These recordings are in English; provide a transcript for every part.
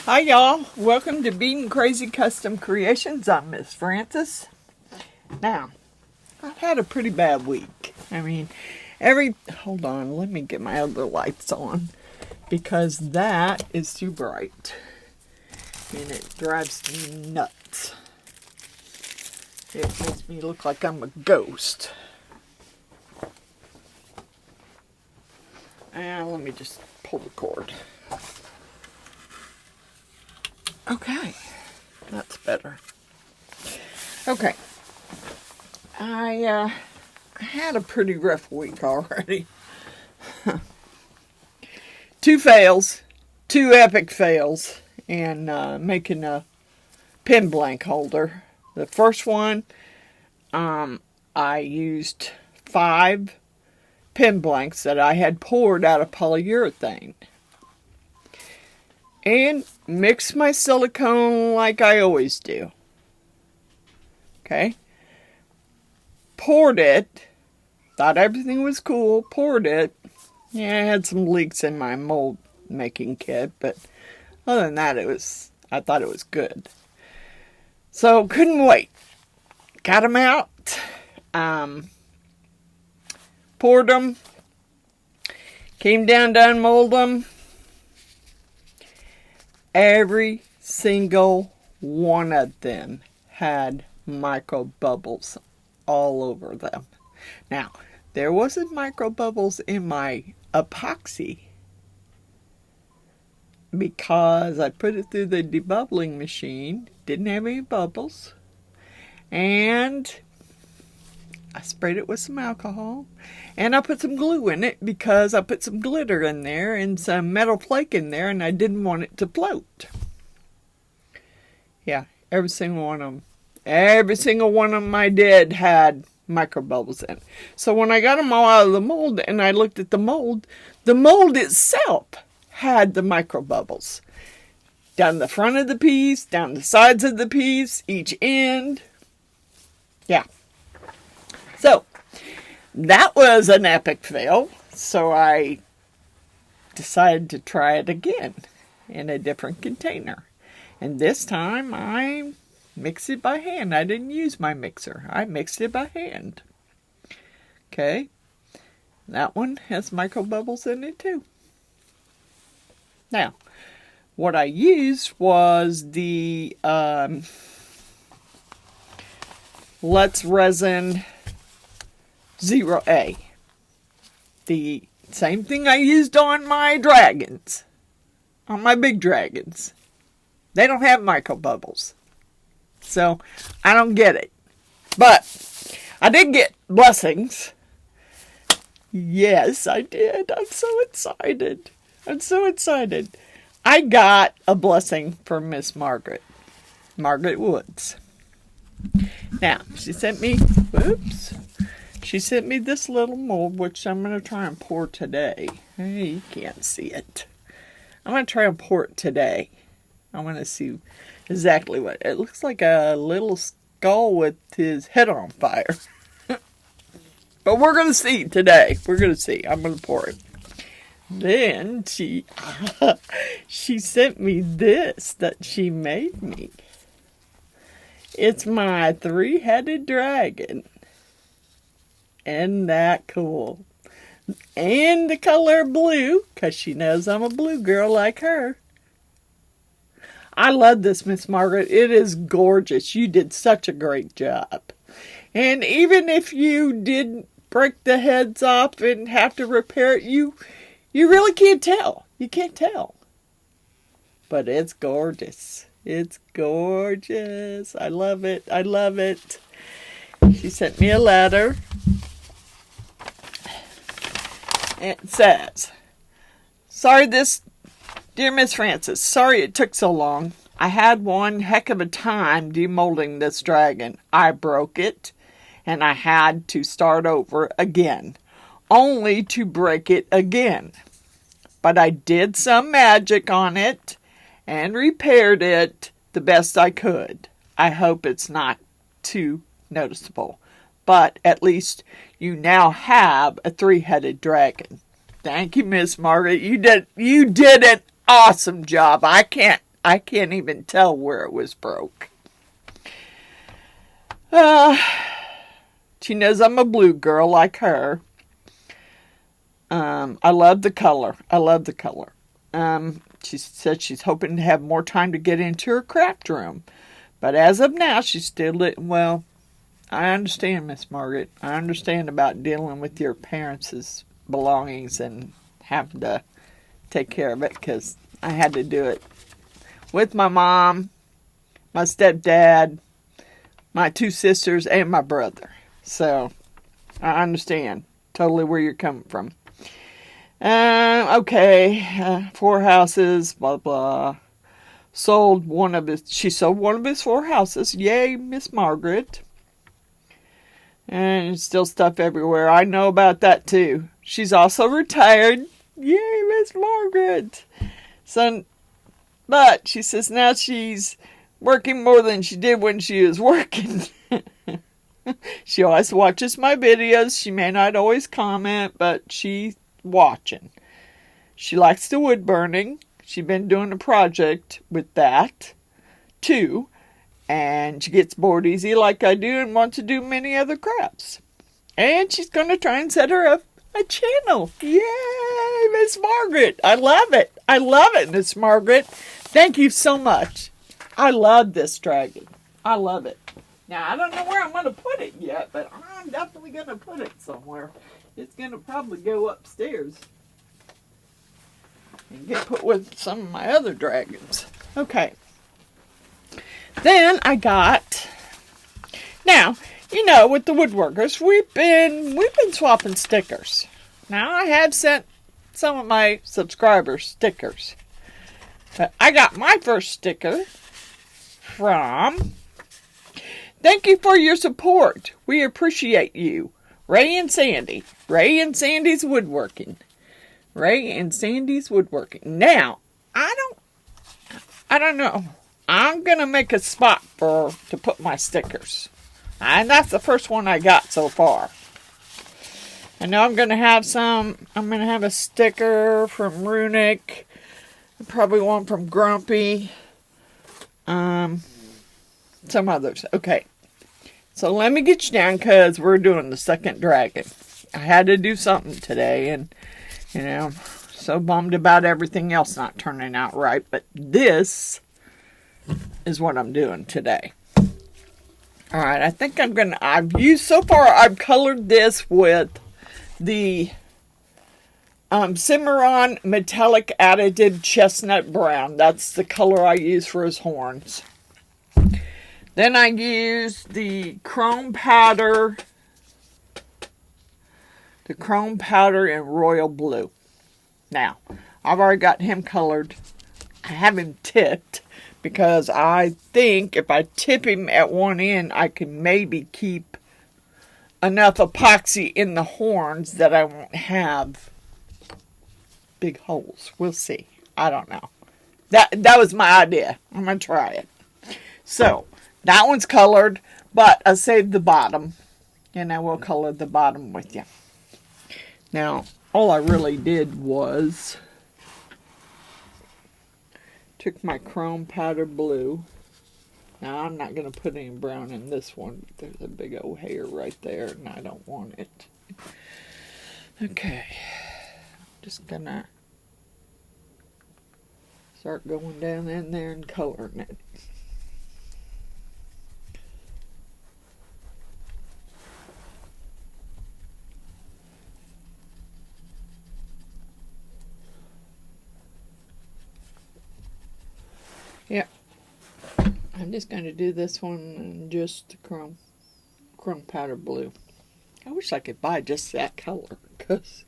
Hi y'all, welcome to Beadinkrazy Custom Creations. I'm Miss Frances. Now, I've had a pretty bad week. Hold on, let me get my other lights on because that is too bright and it drives me nuts. It makes me look like I'm a ghost. And let me just pull the cord. Okay, that's better. Okay, I had a pretty rough week already. 2 fails, 2 epic fails, and making a pen blank holder. The first one, I used 5 pen blanks that I had poured out of polyurethane. And mix my silicone like I always do. Okay. Poured it. Thought everything was cool. Poured it. Yeah, I had some leaks in my mold making kit, but other than that, I thought it was good. So couldn't wait. Got them out. Poured them. Came down to unmold them. Every single one of them had micro bubbles all over them. Now, there wasn't micro bubbles in my epoxy because I put it through the debubbling machine, didn't have any bubbles, and I sprayed it with some alcohol, and I put some glue in it because I put some glitter in there and some metal flake in there, and I didn't want it to float. Yeah, every single one of them I did had micro bubbles in. So when I got them all out of the mold and I looked at the mold itself had the micro bubbles. Down the front of the piece, down the sides of the piece, each end. Yeah. So, that was an epic fail, so I decided to try it again in a different container. And this time, I mixed it by hand. I didn't use my mixer. I mixed it by hand. Okay, that one has micro bubbles in it too. Now, what I used was the Let's Resin 0A. The same thing I used on my dragons. On my big dragons. They don't have micro bubbles. So, I don't get it. But, I did get blessings. Yes, I did. I'm so excited. I got a blessing from Miss Margaret Woods. Now, she sent me this little mold, which I'm going to try and pour today. Hey, you can't see it. I'm going to try and pour it today. I want to see exactly what it looks like. A little skull with his head on fire. But we're going to see today. We're going to see. I'm going to pour it. Then she sent me this that she made me. It's my 3-headed dragon. Isn't that cool? And the color blue, because she knows I'm a blue girl like her. I love this, Miss Margaret. It is gorgeous. You did such a great job. And even if you did break the heads off and have to repair it, you really can't tell. You can't tell. But it's gorgeous. It's gorgeous. I love it. I love it. She sent me a letter. It says, Dear Miss Frances, sorry it took so long. I had one heck of a time demolding this dragon. I broke it, and I had to start over again, only to break it again. But I did some magic on it, and repaired it the best I could. I hope it's not too noticeable. But at least you now have a 3-headed dragon. Thank you, Miss Margaret. You did an awesome job. I can't I can't even tell where it was broke. She knows I'm a blue girl like her. I love the color. I love the color. She said she's hoping to have more time to get into her craft room. But as of now, she's still, well, I understand, Miss Margaret. I understand about dealing with your parents' belongings and having to take care of it, because I had to do it with my mom, my stepdad, my 2 sisters, and my brother. So, I understand totally where you're coming from. Okay, 4 houses, blah, blah. She sold one of his 4 houses. Yay, Miss Margaret. And still stuff everywhere. I know about that too. She's also retired. Yay, Miss Margaret. So, but she says now she's working more than she did when she was working. She always watches my videos. She may not always comment, but she's watching. She likes the wood burning. She's been doing a project with that, too. And she gets bored easy like I do and wants to do many other crafts. And she's going to try and set her up a channel. Yay, Miss Margaret. I love it. I love it, Miss Margaret. Thank you so much. I love this dragon. I love it. Now, I don't know where I'm going to put it yet, but I'm definitely going to put it somewhere. It's going to probably go upstairs and get put with some of my other dragons. Okay. Then I got, now, you know, with the woodworkers, we've been swapping stickers. Now, I have sent some of my subscribers stickers. But I got my first sticker from, thank you for your support. We appreciate you. Ray and Sandy. Ray and Sandy's Woodworking. Ray and Sandy's Woodworking. Now, I don't know. I'm going to make a spot to put my stickers. And that's the first one I got so far. I know I'm going to have a sticker from Runic. Probably one from Grumpy. Some others. Okay. So let me get you down because we're doing the second dragon. I had to do something today, and, you know, so bummed about everything else not turning out right. But this is what I'm doing today. Alright, I think I've colored this with the Simiron Metallic Additive Chestnut Brown. That's the color I use for his horns. Then I use the chrome powder in royal blue. Now, I've already got him colored. I have him tipped because I think if I tip him at one end, I can maybe keep enough epoxy in the horns that I won't have big holes. We'll see. I don't know. That was my idea. I'm going to try it. So, that one's colored, but I saved the bottom. And I will color the bottom with you. Now, all I really did was took my chrome powder blue. Now, I'm not going to put any brown in this one. There's a big old hair right there, and I don't want it. Okay. Just going to start going down in there and coloring it. Yeah, I'm just going to do this one in just the chrome powder blue. I wish I could buy just that color, because,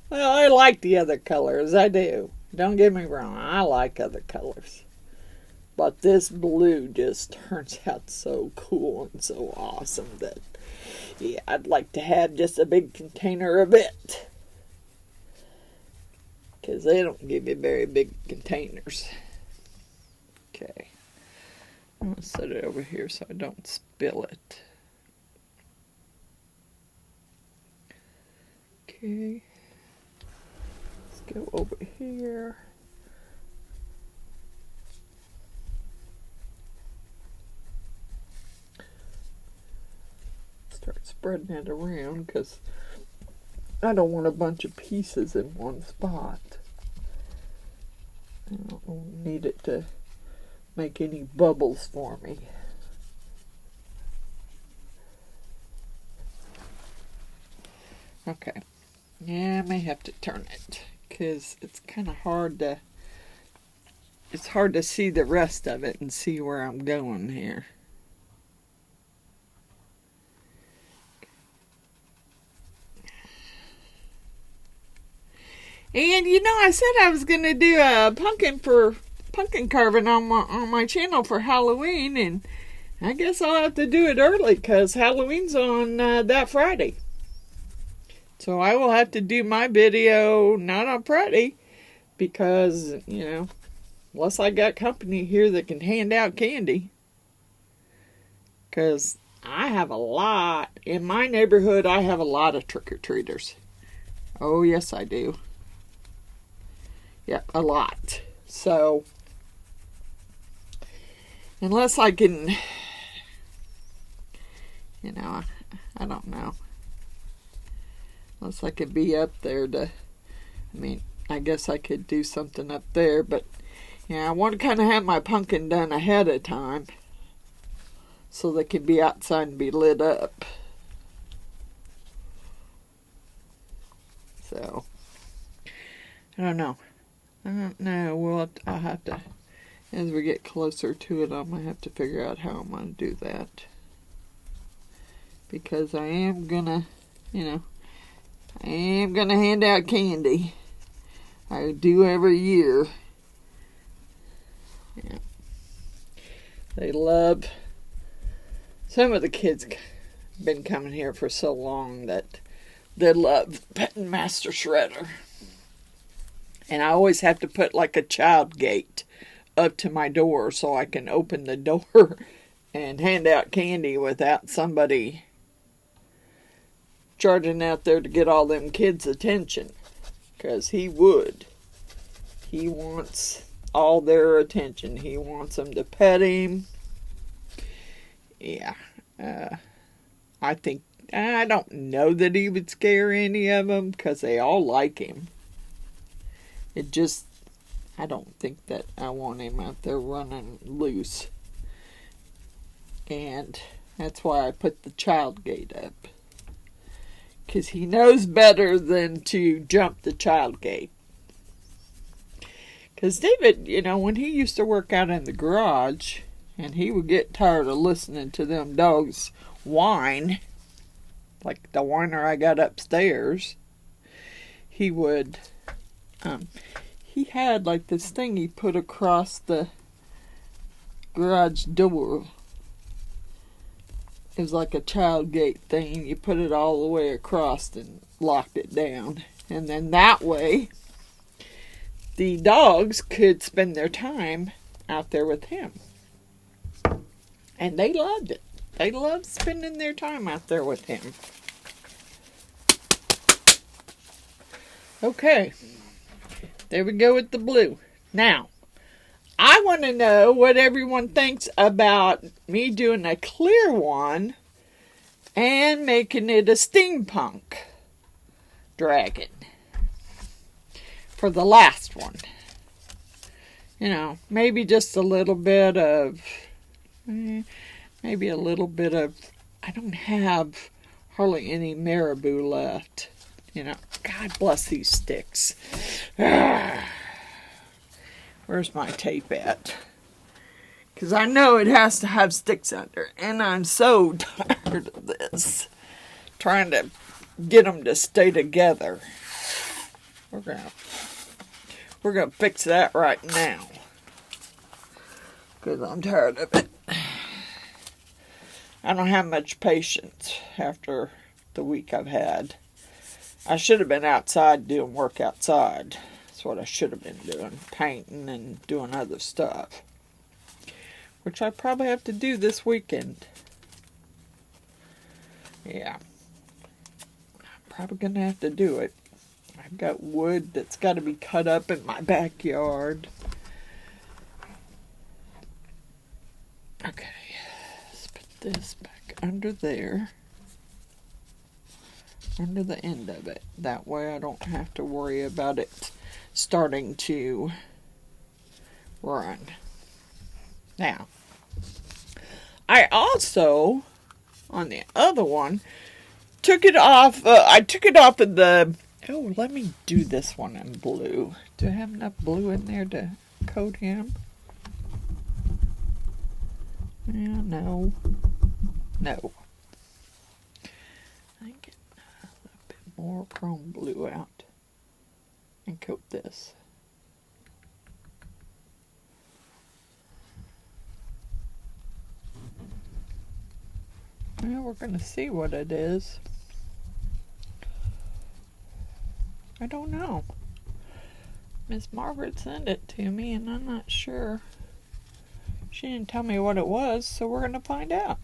well, I like the other colors. I do. Don't get me wrong. I like other colors. But this blue just turns out so cool and so awesome that, yeah, I'd like to have just a big container of it. Because they don't give you very big containers. Okay. I'm going to set it over here so I don't spill it. Okay. Let's go over here. spreading it around because I don't want a bunch of pieces in one spot. I don't need it to make any bubbles for me. Okay. Yeah, I may have to turn it because it's kind of hard to, it's hard to see the rest of it and see where I'm going here. And you know, I said I was going to do a pumpkin carving on my channel for Halloween, and I guess I'll have to do it early because Halloween's on that Friday. So I will have to do my video not on Friday because, you know, unless I got company here that can hand out candy. Because I have a lot, in my neighborhood, I have a lot of trick-or-treaters. Oh, yes, I do. Yeah, a lot. So, unless I can, you know, I don't know. Unless I could be up there to, I mean, I guess I could do something up there, but, yeah, I want to kind of have my pumpkin done ahead of time so they can be outside and be lit up. So, I don't know. I'll have to, as we get closer to it, I'm going to have to figure out how I'm going to do that. Because I am going to, you know, I am going to hand out candy. I do every year. Yeah. They love, some of the kids been coming here for so long that they love Petting Master Shredder. And I always have to put like a child gate up to my door so I can open the door and hand out candy without somebody charging out there to get all them kids' attention. Because he would. He wants all their attention. He wants them to pet him. Yeah. I don't know that he would scare any of them because they all like him. It just, I don't think that I want him out there running loose. And that's why I put the child gate up. Because he knows better than to jump the child gate. Because David, you know, when he used to work out in the garage, and he would get tired of listening to them dogs whine, like the whiner I got upstairs, he would, he had like this thing he put across the garage door. It was like a child gate thing. You put it all the way across and locked it down. And then that way, the dogs could spend their time out there with him. And they loved it. They loved spending their time out there with him. Okay. There we go with the blue. Now, I want to know what everyone thinks about me doing a clear one and making it a steampunk dragon for the last one. You know, maybe just a little bit of, I don't have hardly any marabou left. You know, God bless these sticks. Where's my tape at? Because I know it has to have sticks under. And I'm so tired of this. Trying to get them to stay together. We're gonna fix that right now. Because I'm tired of it. I don't have much patience after the week I've had. I should have been outside doing work outside. That's what I should have been doing. Painting and doing other stuff. Which I probably have to do this weekend. Yeah. I'm probably going to have to do it. I've got wood that's got to be cut up in my backyard. Okay. Let's put this back under there. under the end of it. That way I don't have to worry about it starting to run. Now, I also, on the other one, took it off. I took it off of the... Oh, let me do this one in blue. Do I have enough blue in there to coat him? Yeah, no. No. I get a little bit more chrome blue out and coat this. Well, we're going to see what it is. I don't know. Miss Margaret sent it to me and I'm not sure. She didn't tell me what it was, so we're going to find out.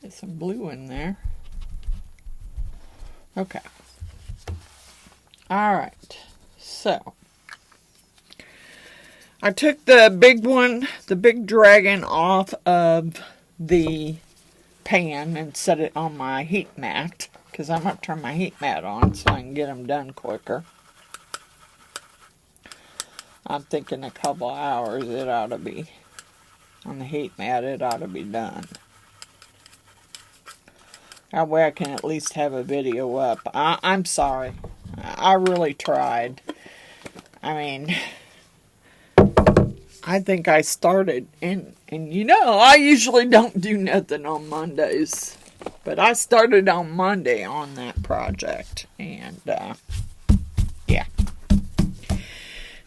Get some blue in there. Okay. Alright. So, I took the big one, the big dragon, off of the pan and set it on my heat mat, because I'm going to turn my heat mat on so I can get them done quicker. I'm thinking a couple hours it ought to be on the heat mat, it ought to be done. That way I can at least have a video up. I'm sorry. I really tried. I mean, I think I started, and you know, I usually don't do nothing on Mondays. But I started on Monday on that project. And, yeah.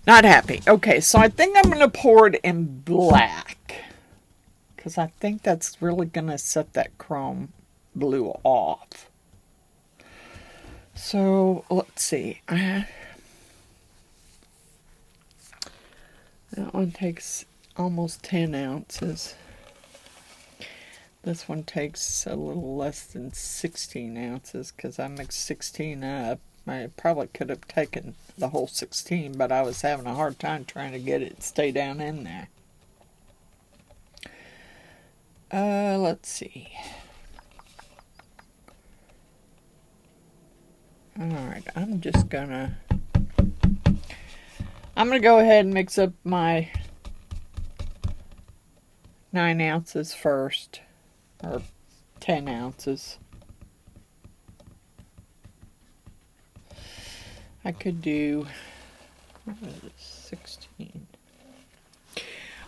Not happy. Okay, so I think I'm going to pour it in black. Because I think that's really going to set that chrome blue off. So, let's see. That one takes almost 10 ounces. This one takes a little less than 16 ounces because I mixed 16 up. I probably could have taken the whole 16, but I was having a hard time trying to get it to stay down in there. Let's see. Alright, I'm gonna go ahead and mix up my 9 ounces first, or 10 ounces. I could do 16.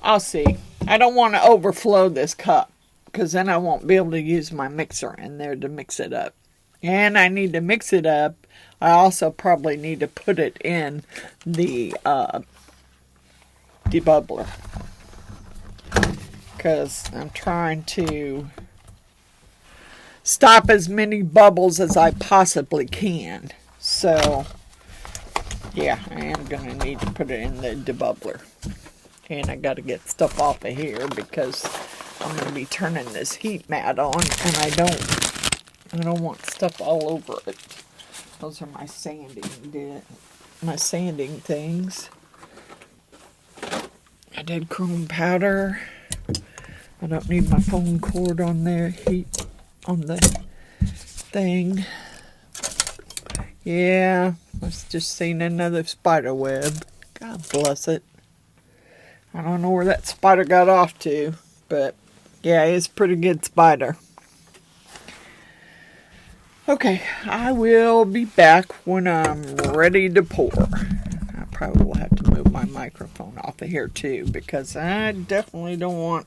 I'll see. I don't want to overflow this cup because then I won't be able to use my mixer in there to mix it up. And I need to mix it up. I also probably need to put it in the debubbler because I'm trying to stop as many bubbles as I possibly can. So, yeah, I am going to need to put it in the debubbler. And I got to get stuff off of here because I'm going to be turning this heat mat on and I don't want stuff all over it. Those are my sanding things. I did chrome powder. I don't need my foam cord on there. Heat on the thing. Yeah, I've just seen another spider web. God bless it. I don't know where that spider got off to, but yeah, it's a pretty good spider. Okay, I will be back when I'm ready to pour. I probably will have to move my microphone off of here too, because I definitely don't want,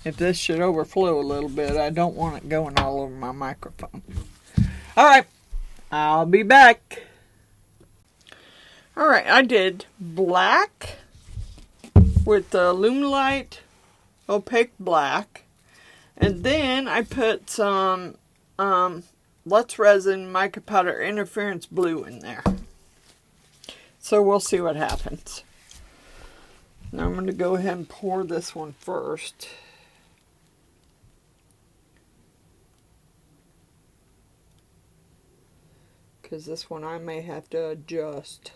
if this should overflow a little bit, I don't want it going all over my microphone. Alright, I'll be back. Alright, I did black with the Luminite opaque black, and then I put some Let's Resin mica powder interference blue in there. So we'll see what happens. Now I'm going to go ahead and pour this one first. Because this one I may have to adjust.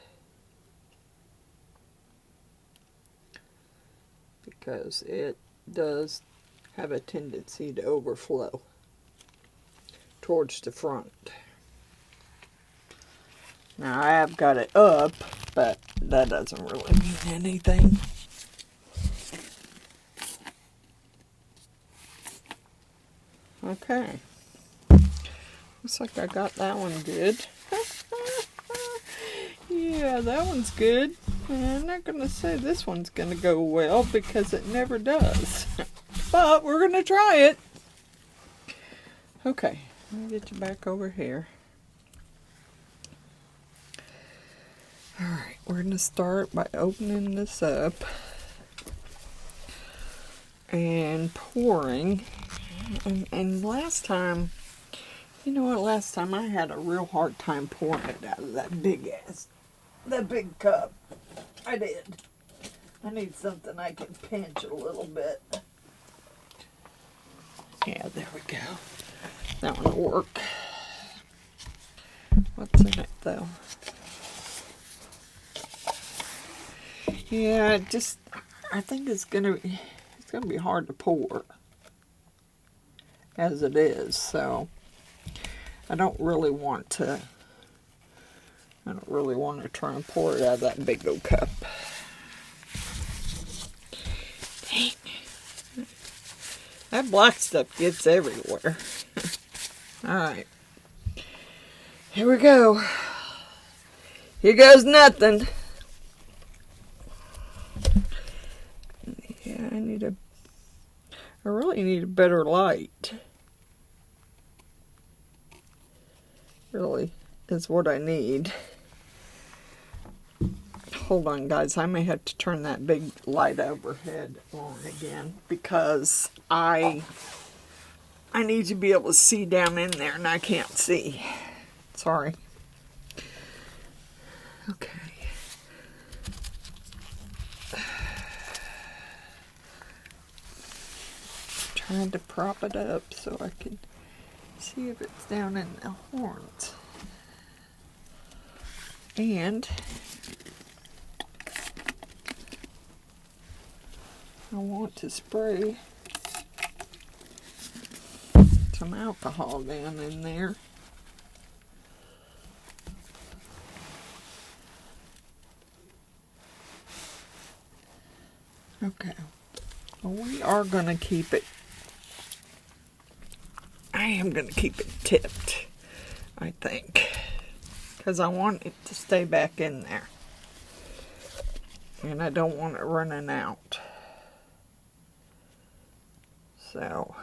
Because it does have a tendency to overflow towards the front. Now I have got it up, but that doesn't really mean anything. Okay. Looks like I got that one good. Yeah, that one's good. I'm not going to say this one's going to go well because it never does. But we're going to try it. Okay, let me get you back over here. Alright, we're going to start by opening this up and pouring. And last time, you know what, last time I had a real hard time pouring it out of that big cup. I did. I need something I can pinch a little bit. Yeah, there we go. That one will work. What's in it though? Yeah, I think it's gonna be hard to pour as it is, so I don't really want to try and pour it out of that big old cup. Dang. That black stuff gets everywhere. Alright. Here we go. Here goes nothing. Yeah, I really need a better light. Really is what I need. Hold on, guys. I may have to turn that big light overhead on again because I need to be able to see down in there and I can't see. Sorry. Okay. Trying to prop it up so I can see if it's down in the horns. And I want to spray some alcohol down in there. Okay. Well, we are going to keep it. I am going to keep it tipped, I think, because I want it to stay back in there. And I don't want it running out. So,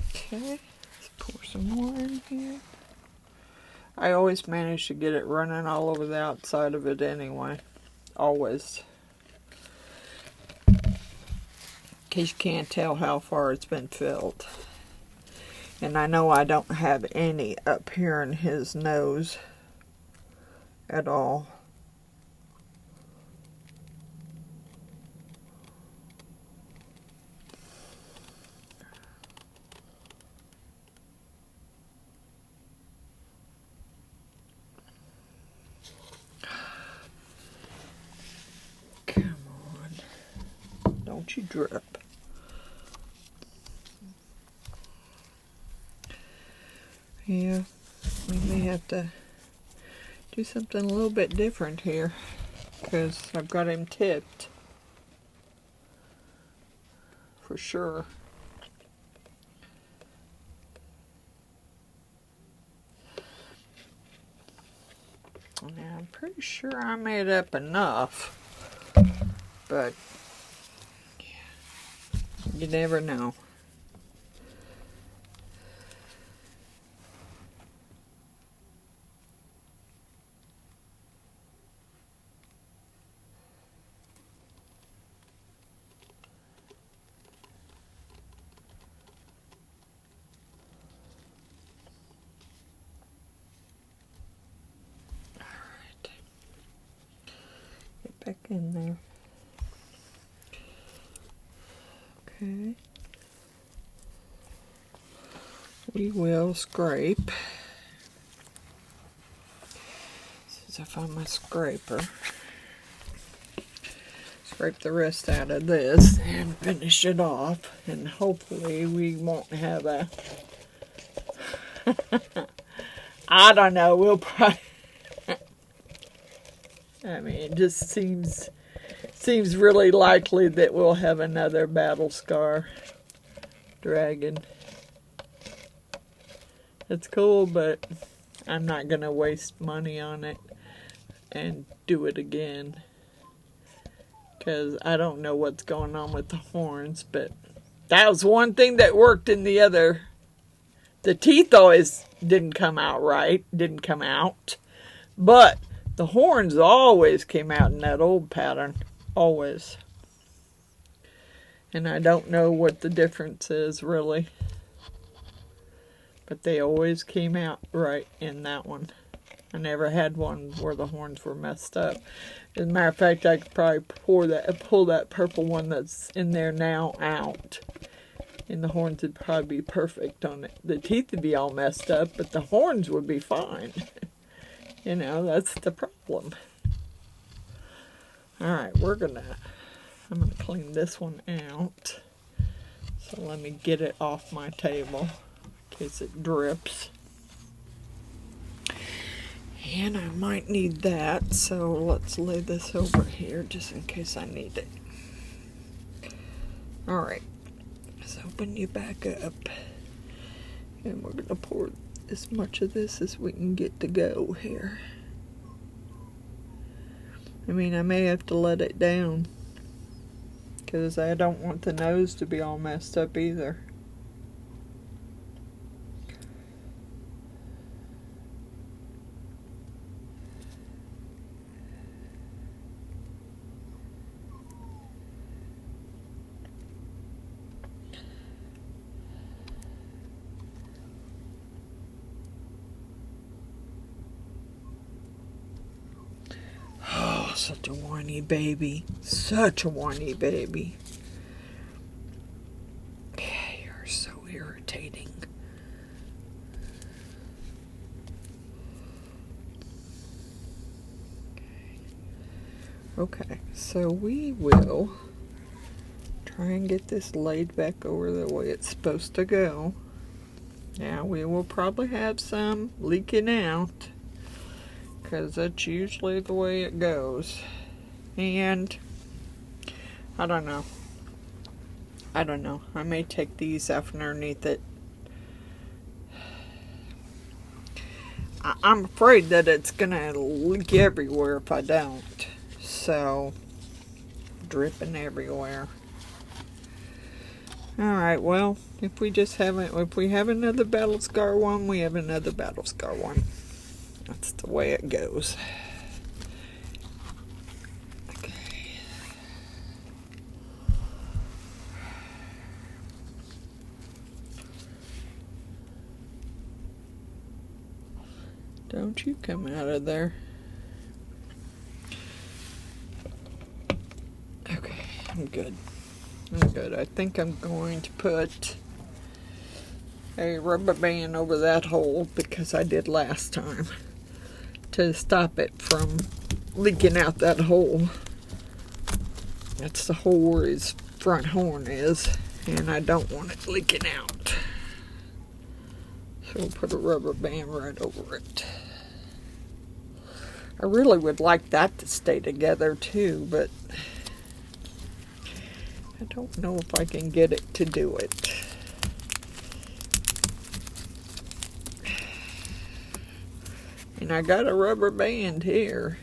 okay, let's pour some more in here. I always manage to get it running all over the outside of it anyway. Always. In case you can't tell how far it's been filled. And I know I don't have any up here in his nose at all. Come on. Don't you drip. Yeah, we may have to do something a little bit different here because I've got him tipped for sure. Now I'm pretty sure I made up enough, but yeah, you never know. Back in there. Okay. We will scrape. As soon as I find my scraper. scrape the rest out of this and finish it off. And hopefully we won't have a... I don't know, we'll probably... I mean, it just seems really likely that we'll have another battle scar dragon. It's cool, but I'm not going to waste money on it and do it again. Because I don't know what's going on with the horns, but that was one thing that worked in the other. The teeth always didn't come out right, but the horns always came out in that old pattern, always. And I don't know what the difference is, really. But they always came out right in that one. I never had one where the horns were messed up. As a matter of fact, I could probably pull that purple one that's in there now out. And the horns would probably be perfect on it. The teeth would be all messed up, but the horns would be fine. You know, that's the problem. Alright, I'm gonna clean this one out. So let me get it off my table in case it drips. And I might need that, so let's lay this over here just in case I need it. Alright, let's open you back up. And we're going to pour as much of this as we can get to go here. I mean, I may have to let it down, because I don't want the nose to be all messed up either. Such a whiny baby. Such a whiny baby. You're so irritating. Okay, so we will try and get this laid back over the way it's supposed to go. Now we will probably have some leaking out, because that's usually the way it goes. And I don't know. I may take these off underneath it. I'm afraid that it's gonna leak everywhere if I don't. So, dripping everywhere. Alright, well, if we have another battle scar one, we have another battle scar one. That's the way it goes. Okay. Don't you come out of there. Okay, I'm good. I think I'm going to put a rubber band over that hole, because I did last time, to stop it from leaking out that hole. That's the hole where his front horn is, and I don't want it leaking out. So we'll put a rubber band right over it. I really would like that to stay together too, but I don't know if I can get it to do it. And I got a rubber band here.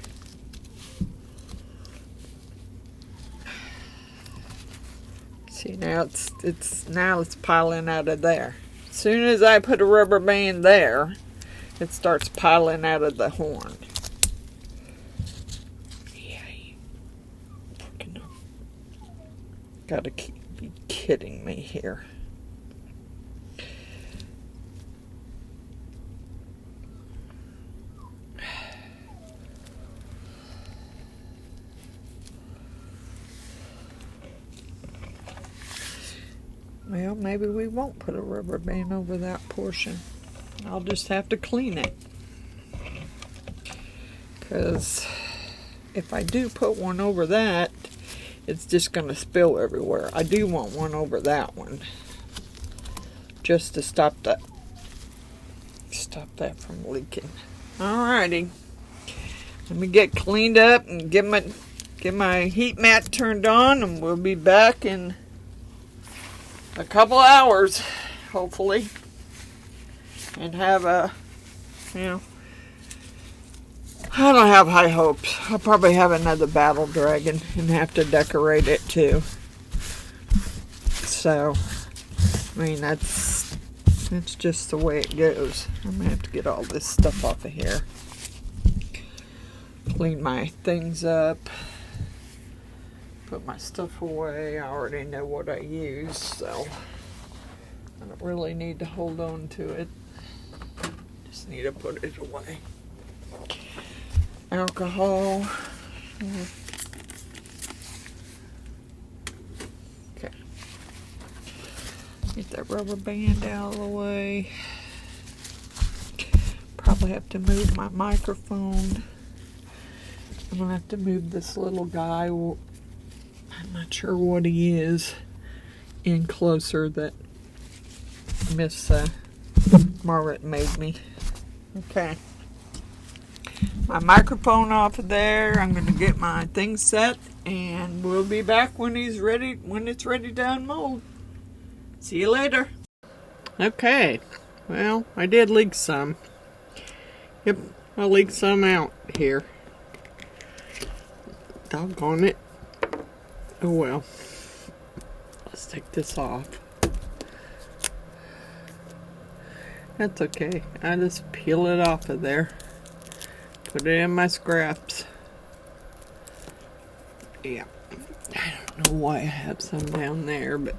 See, now it's piling out of there. As soon as I put a rubber band there, it starts piling out of the horn. Yeah, you freaking gotta be kidding me here. Well, maybe we won't put a rubber band over that portion. I'll just have to clean it. Because if I do put one over that, it's just going to spill everywhere. I do want one over that one, just to stop that from leaking. Alrighty, let me get cleaned up and get my heat mat turned on, and we'll be back in a couple hours, hopefully, and have a, you know, I don't have high hopes. I'll probably have another battle dragon and have to decorate it too. So, I mean, that's just the way it goes. I'm gonna have to get all this stuff off of here. Clean my things up. Put my stuff away. I already know what I use, so I don't really need to hold on to it. Just need to put it away. Alcohol. Okay. Get that rubber band out of the way. Probably have to move my microphone. I'm gonna have to move this little guy. I'm not sure what he is in closer that Miss Margaret made me. Okay. My microphone off of there. I'm going to get my thing set, and we'll be back when it's ready to unmold. See you later. Okay. Well, I did leak some. Yep, I leaked some out here. Doggone it. Oh well. Let's take this off. That's okay. I just peel it off of there. Put it in my scraps. Yeah. I don't know why I have some down there, but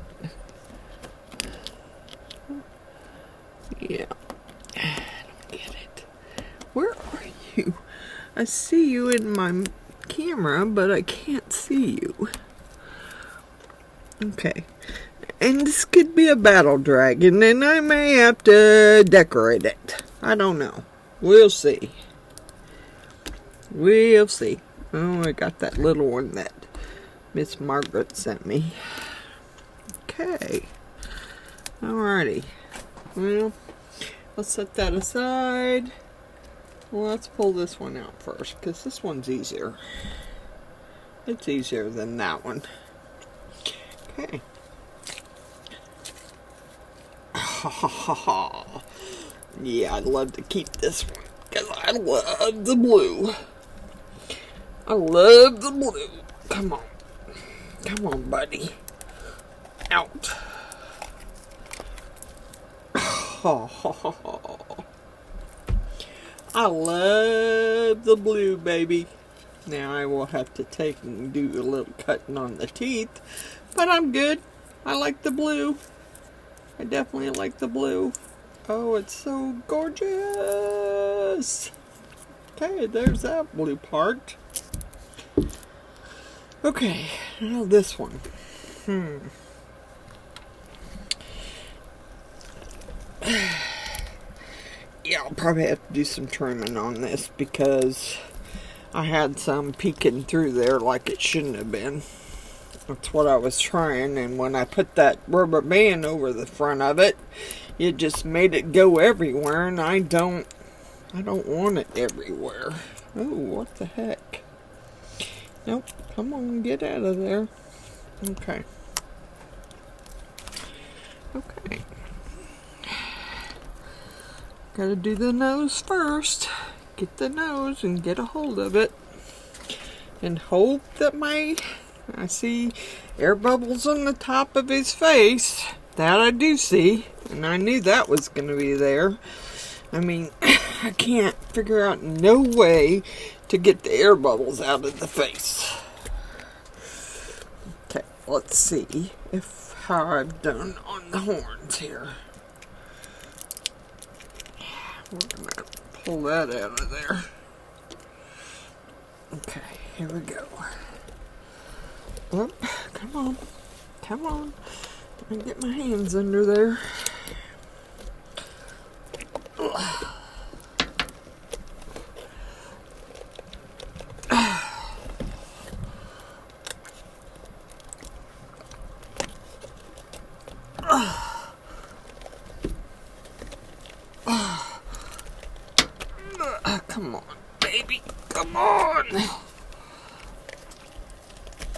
yeah. I don't get it. Where are you? I see you in my camera, but I can't see you. Okay. And this could be a battle dragon, and I may have to decorate it. I don't know. We'll see. We'll see. Oh, I got that little one that Miss Margaret sent me. Okay. Alrighty. Well, let's set that aside. Well, let's pull this one out first, because this one's easier. It's easier than that one. Okay. Yeah, I'd love to keep this one, because I love the blue. I love the blue. Come on. Come on, buddy. Out. I love the blue, baby. Now I will have to take and do a little cutting on the teeth, but I'm good. I like the blue. I definitely like the blue. Oh, it's so gorgeous. Okay, there's that blue part. Okay, now this one. Yeah, I'll probably have to do some trimming on this, because I had some peeking through there like it shouldn't have been. That's what I was trying, and when I put that rubber band over the front of it, it just made it go everywhere, and I don't want it everywhere. Oh, what the heck? Nope, come on, get out of there. Okay. Okay. Gotta do the nose first. Get the nose and get a hold of it. And hope that I see air bubbles on the top of his face. That I do see. And I knew that was going to be there. I mean, I can't figure out no way to get the air bubbles out of the face. Okay, let's see how I've done on the horns here. We're going to pull that out of there. Okay, here we go. Oh, come on. Come on. Let me get my hands under there. Come on, baby. Come on.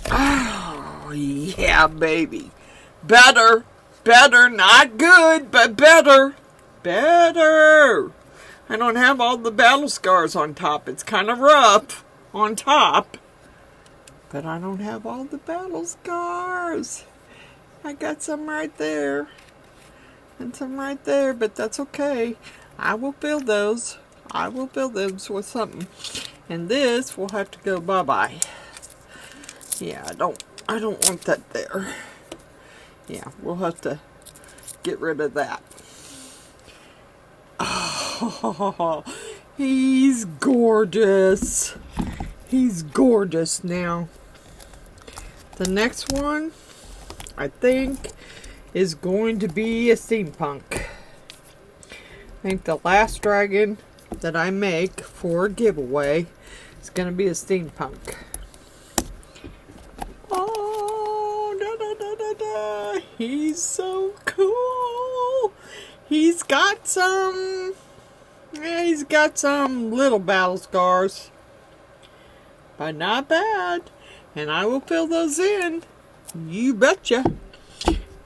Oh, yeah, baby. Better. Better. Not good, but better. Better. I don't have all the battle scars on top. It's kind of rough on top. But I don't have all the battle scars. I got some right there. And some right there, but that's okay. I will build those. I will build those with something. And this will have to go bye-bye. Yeah, I don't want that there. Yeah, we'll have to get rid of that. Oh, he's gorgeous. He's gorgeous now. The next one, I think, is going to be a steampunk. I think the last dragon that I make for a giveaway is going to be a steampunk. Oh, da, da, da, da, da. He's so cool. He's got some little battle scars, but not bad. And I will fill those in. You betcha.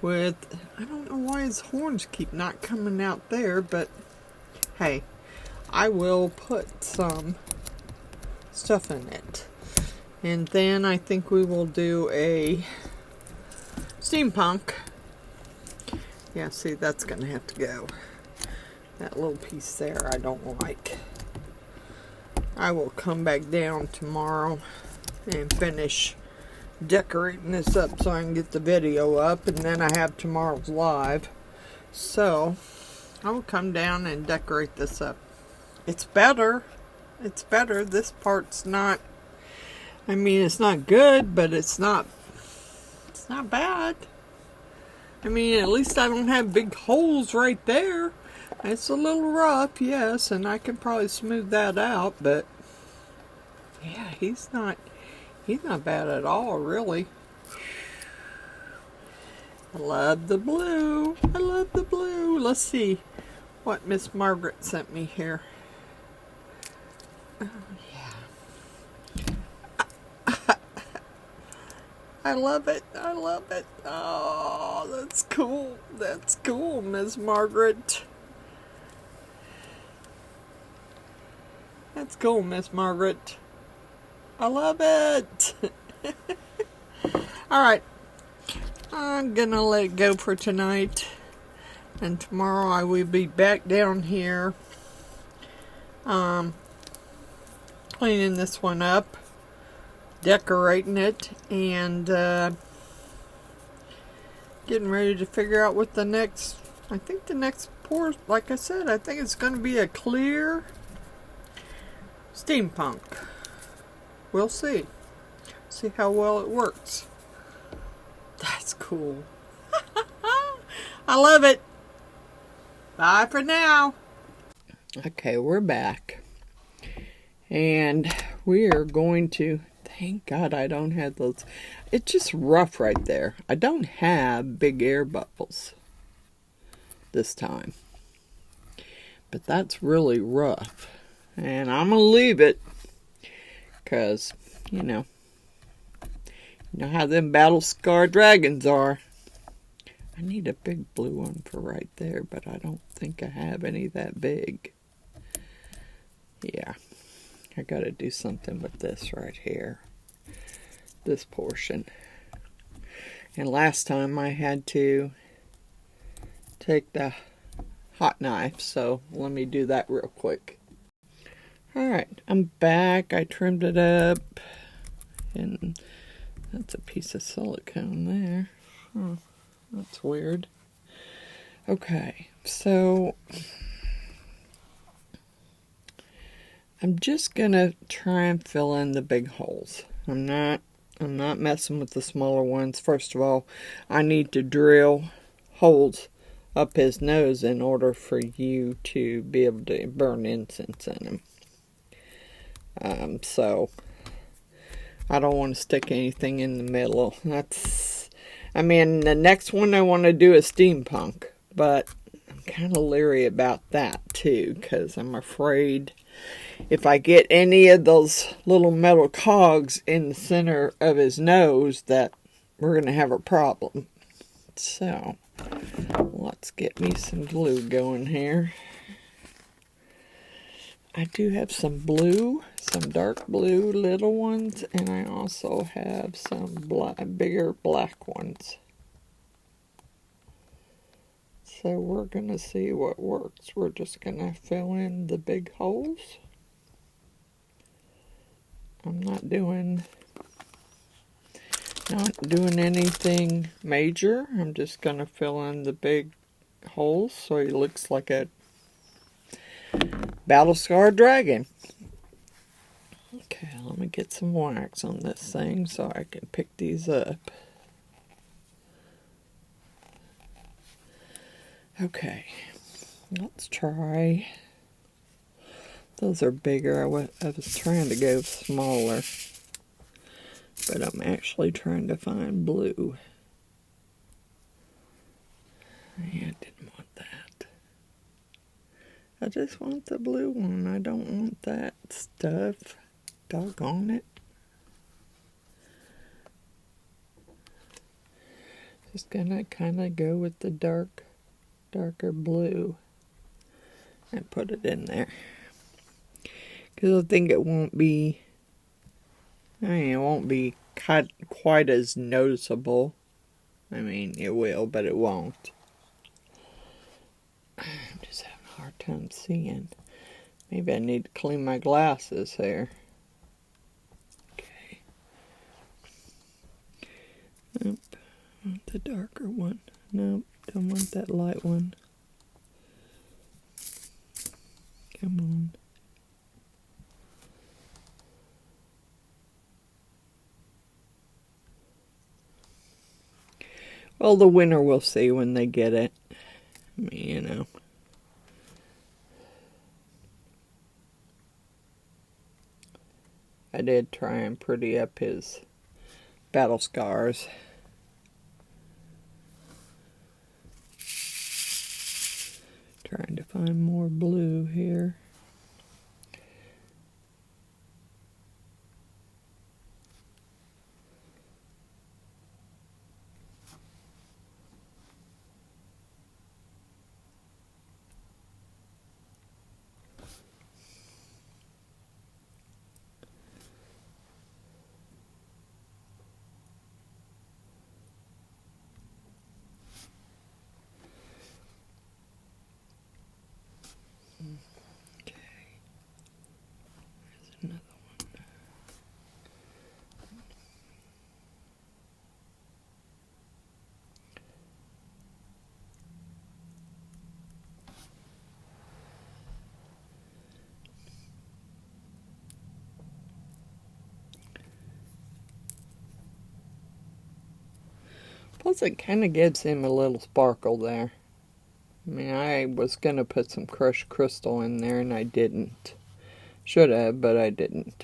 With, I don't know why his horns keep not coming out there, but hey, I will put some stuff in it. And then I think we will do a steampunk. Yeah, see, that's going to have to go. That little piece there I don't like. I will come back down tomorrow and finish decorating this up so I can get the video up, and then I have tomorrow's live. So I will come down and decorate this up. It's better. It's better. This part's not, I mean, it's not good, but it's not bad. I mean, at least I don't have big holes right there. It's a little rough, yes, and I can probably smooth that out, but yeah, he's not bad at all, really. I love the blue. I love the blue. Let's see what Miss Margaret sent me here. Oh, yeah. I love it. I love it. Oh, that's cool. That's cool, Miss Margaret. That's cool, Miss Margaret. I love it. Alright. I'm gonna let it go for tonight. And tomorrow I will be back down here. Cleaning this one up. Decorating it. And getting ready to figure out what the next... I think the next pour... Like I said, I think it's going to be a clear steampunk. We'll see. See how well it works. That's cool. I love it. Bye for now. Okay, we're back. And we are going to... Thank God I don't have those. It's just rough right there. I don't have big air bubbles this time. But that's really rough. And I'm going to leave it. Because, you know how them battle scar dragons are. I need a big blue one for right there, but I don't think I have any that big. Yeah, I got to do something with this right here. This portion. And last time I had to take the hot knife, so let me do that real quick. Alright, I'm back. I trimmed it up. And that's a piece of silicone there. Oh, that's weird. Okay, so I'm just gonna try and fill in the big holes. I'm not messing with the smaller ones. First of all, I need to drill holes up his nose in order for you to be able to burn incense in him. So I don't want to stick anything in the middle. I mean, the next one I want to do is steampunk, but kind of leery about that too, because I'm afraid if I get any of those little metal cogs in the center of his nose that we're going to have a problem. So let's get me some glue going here. I do have some blue, some dark blue little ones, and I also have some bigger black ones. So we're going to see what works. We're just going to fill in the big holes. I'm not doing anything major. I'm just going to fill in the big holes so he looks like a battle-scarred dragon. Okay, let me get some wax on this thing so I can pick these up. Okay, let's try. Those are bigger. I was trying to go smaller, but I'm actually trying to find blue. Yeah, I didn't want that. I just want the blue one. I don't want that stuff. Doggone it. Just gonna kind of go with the darker blue and put it in there. Because I think it won't be quite as noticeable. I mean, it will, but it won't. I'm just having a hard time seeing. Maybe I need to clean my glasses here. Okay. Nope. I want the darker one. Nope. Don't want that light one. Come on. Well, the winner will see when they get it. I mean, you know. I did try and pretty up his battle scars. Trying to find more blue here. Another one. Plus it kind of gives him a little sparkle there. I mean, I was going to put some crushed crystal in there and I didn't. Should have, but I didn't.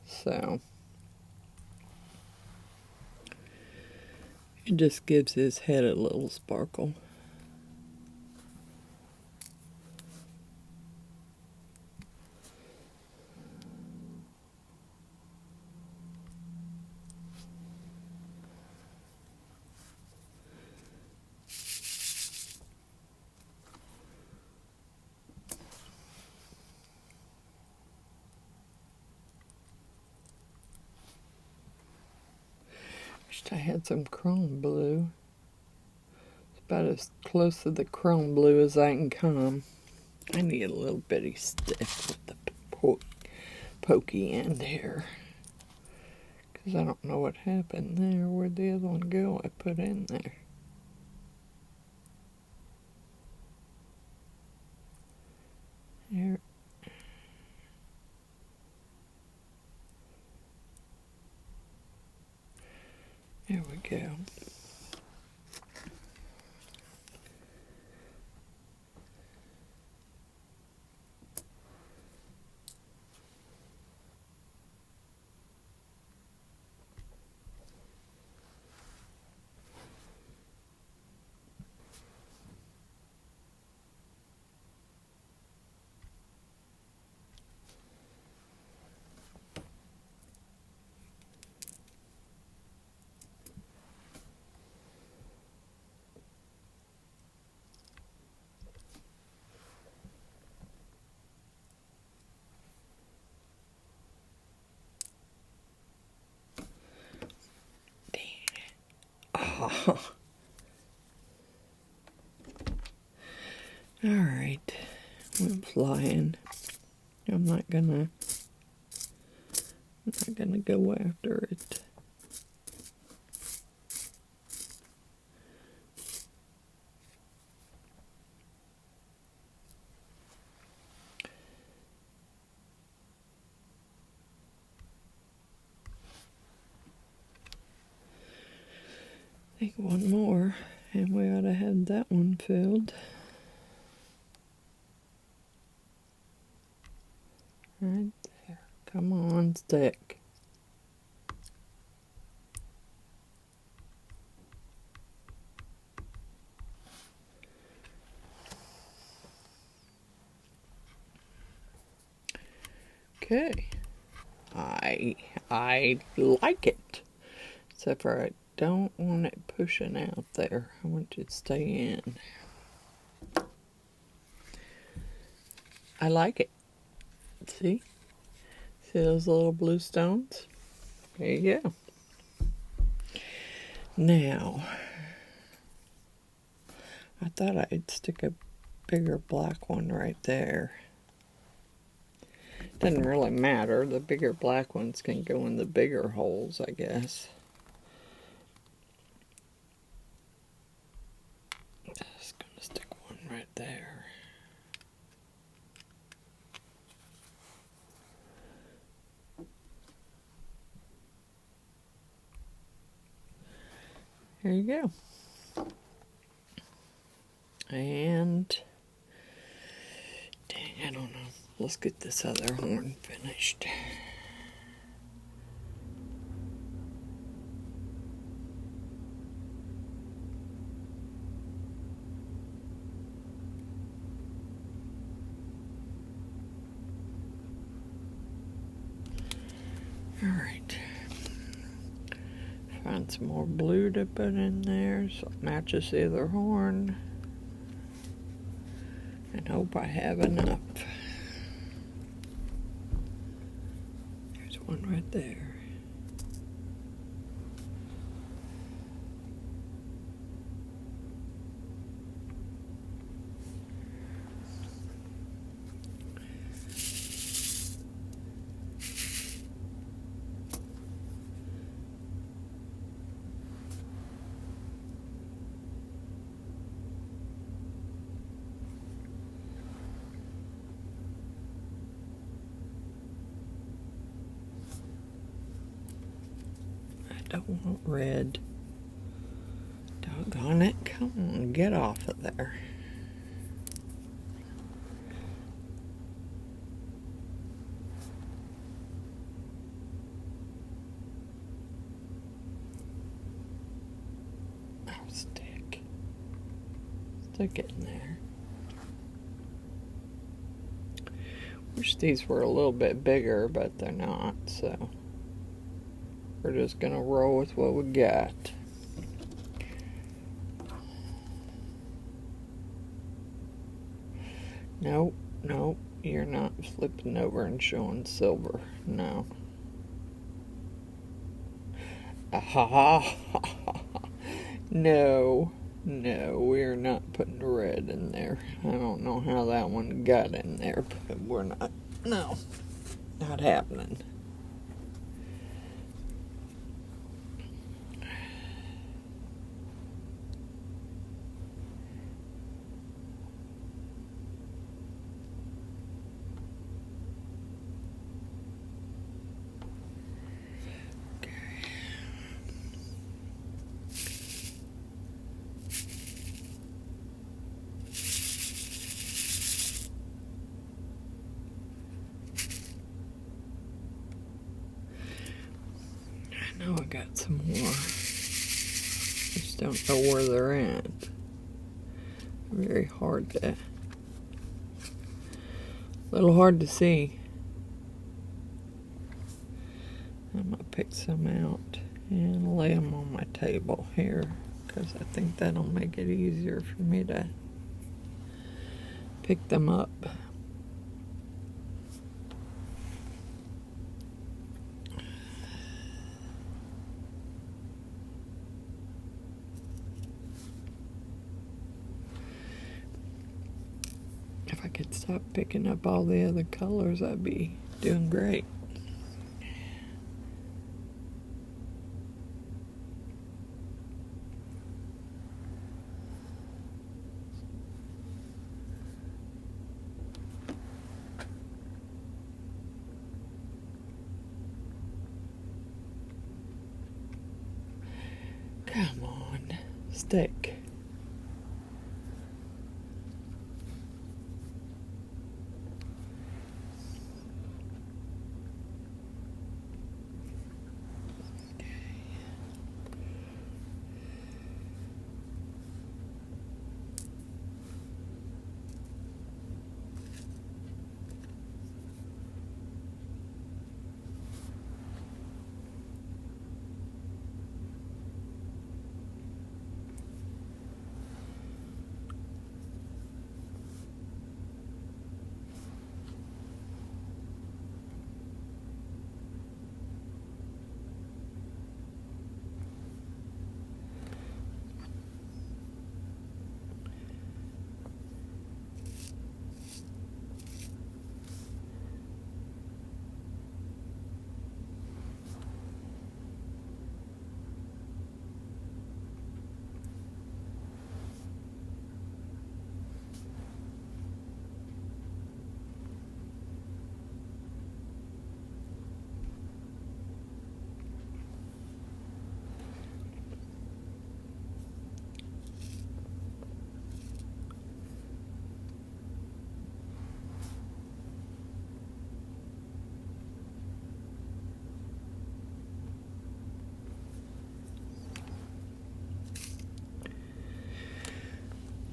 So it just gives his head a little sparkle. Wished I had some chrome blue. It's about as close to the chrome blue as I can come. I need a little bitty stick with the pokey end here. Because I don't know what happened there. Where'd the other one go I put in there? Here. There we go. Alright, I'm flying. I'm not gonna go after it. I think one more, and we ought to have that one filled. Right there. Come on, stick. Okay. I like it. Except for I don't want it pushing out there. I want it to stay in. I like it. See? See those little blue stones? There you go. Now, I thought I'd stick a bigger black one right there. Doesn't really matter. The bigger black ones can go in the bigger holes, I guess. Just gonna stick one right there. There you go. And dang, I don't know. Let's get this other horn finished. All right. Find some more blue to put in there so it matches the other horn. And hope I have enough. There's one right there. I don't want red. Doggone it. Come on, get off of there. Oh, stick. Stick it in there. Wish these were a little bit bigger, but they're not, so we're just gonna roll with what we got. Nope, nope, you're not flipping over and showing silver. No. No, no, we're not putting red in there. I don't know how that one got in there, but we're not. No, not happening. I know I got some more. Just don't know where they're at. Very hard to, a little hard to see. I'm gonna pick some out and lay them on my table here because I think that'll make it easier for me to pick them up. could stop picking up all the other colors, I'd be doing great. Come on, stick.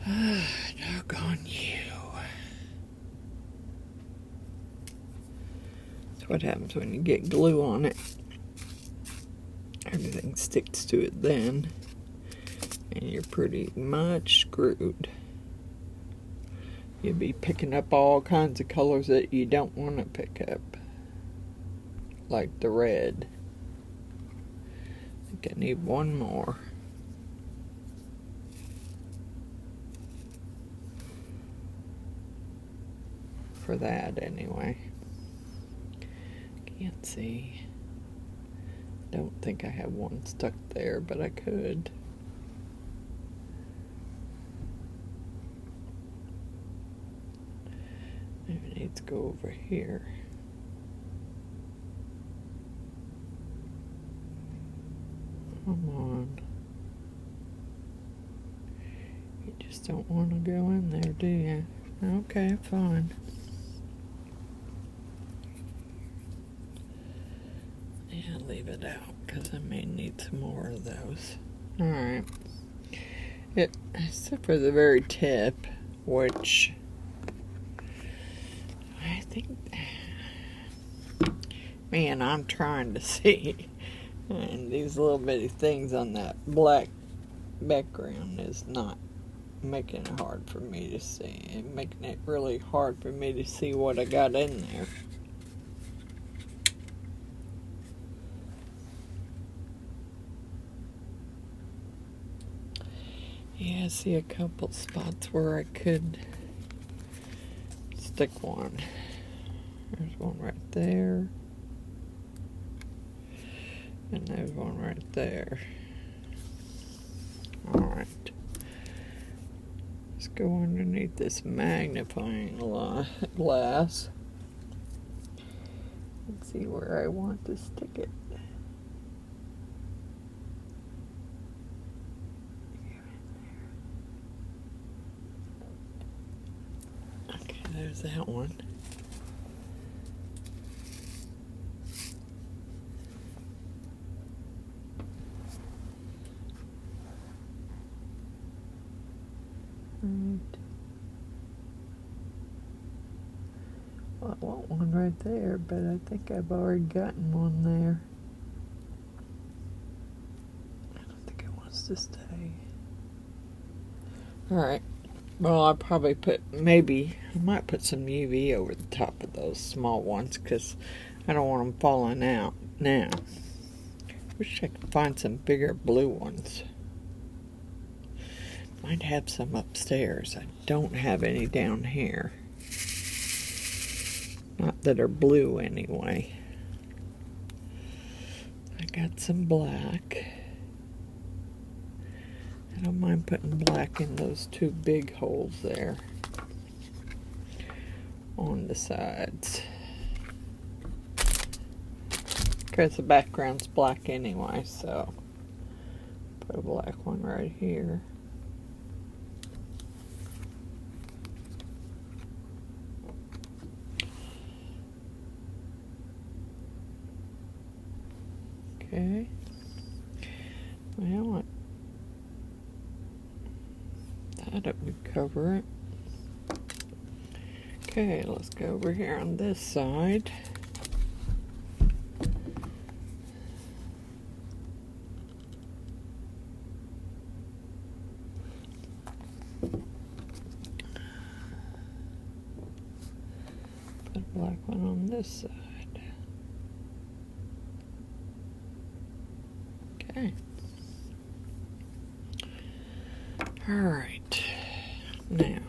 Doggone you. That's what happens when you get glue on it. Everything sticks to it then, and you're pretty much screwed. You'll be picking up all kinds of colors that you don't want to pick up, like the red. I think I need one more. For that anyway. Can't see. Don't think I have one stuck there, but I could. Maybe it needs to go over here. Come on. You just don't want to go in there, do you? Okay, fine. Yeah, leave it out, because I may need some more of those. Alright. Except for the very tip, which I think, man, I'm trying to see. And these little bitty things on that black background is not making it hard for me to see. It's making it really hard for me to see what I got in there. Yeah, I see a couple spots where I could stick one. There's one right there. And there's one right there. Alright. Let's go underneath this magnifying glass and see where I want to stick it. There's that one. Right. Well, I want one right there, but I think I've already gotten one there. I don't think it wants to stay. Alright. Well, I'll probably I might put some UV over the top of those small ones, because I don't want them falling out now. Wish I could find some bigger blue ones. Might have some upstairs. I don't have any down here. Not that are blue anyway. I got some black. I don't mind putting black in those two big holes there on the sides, because the background's black anyway, so put a black one right here. Okay. Well, that would cover it. Okay, let's go over here on this side. Put a black one on this side. Okay. All right. Now,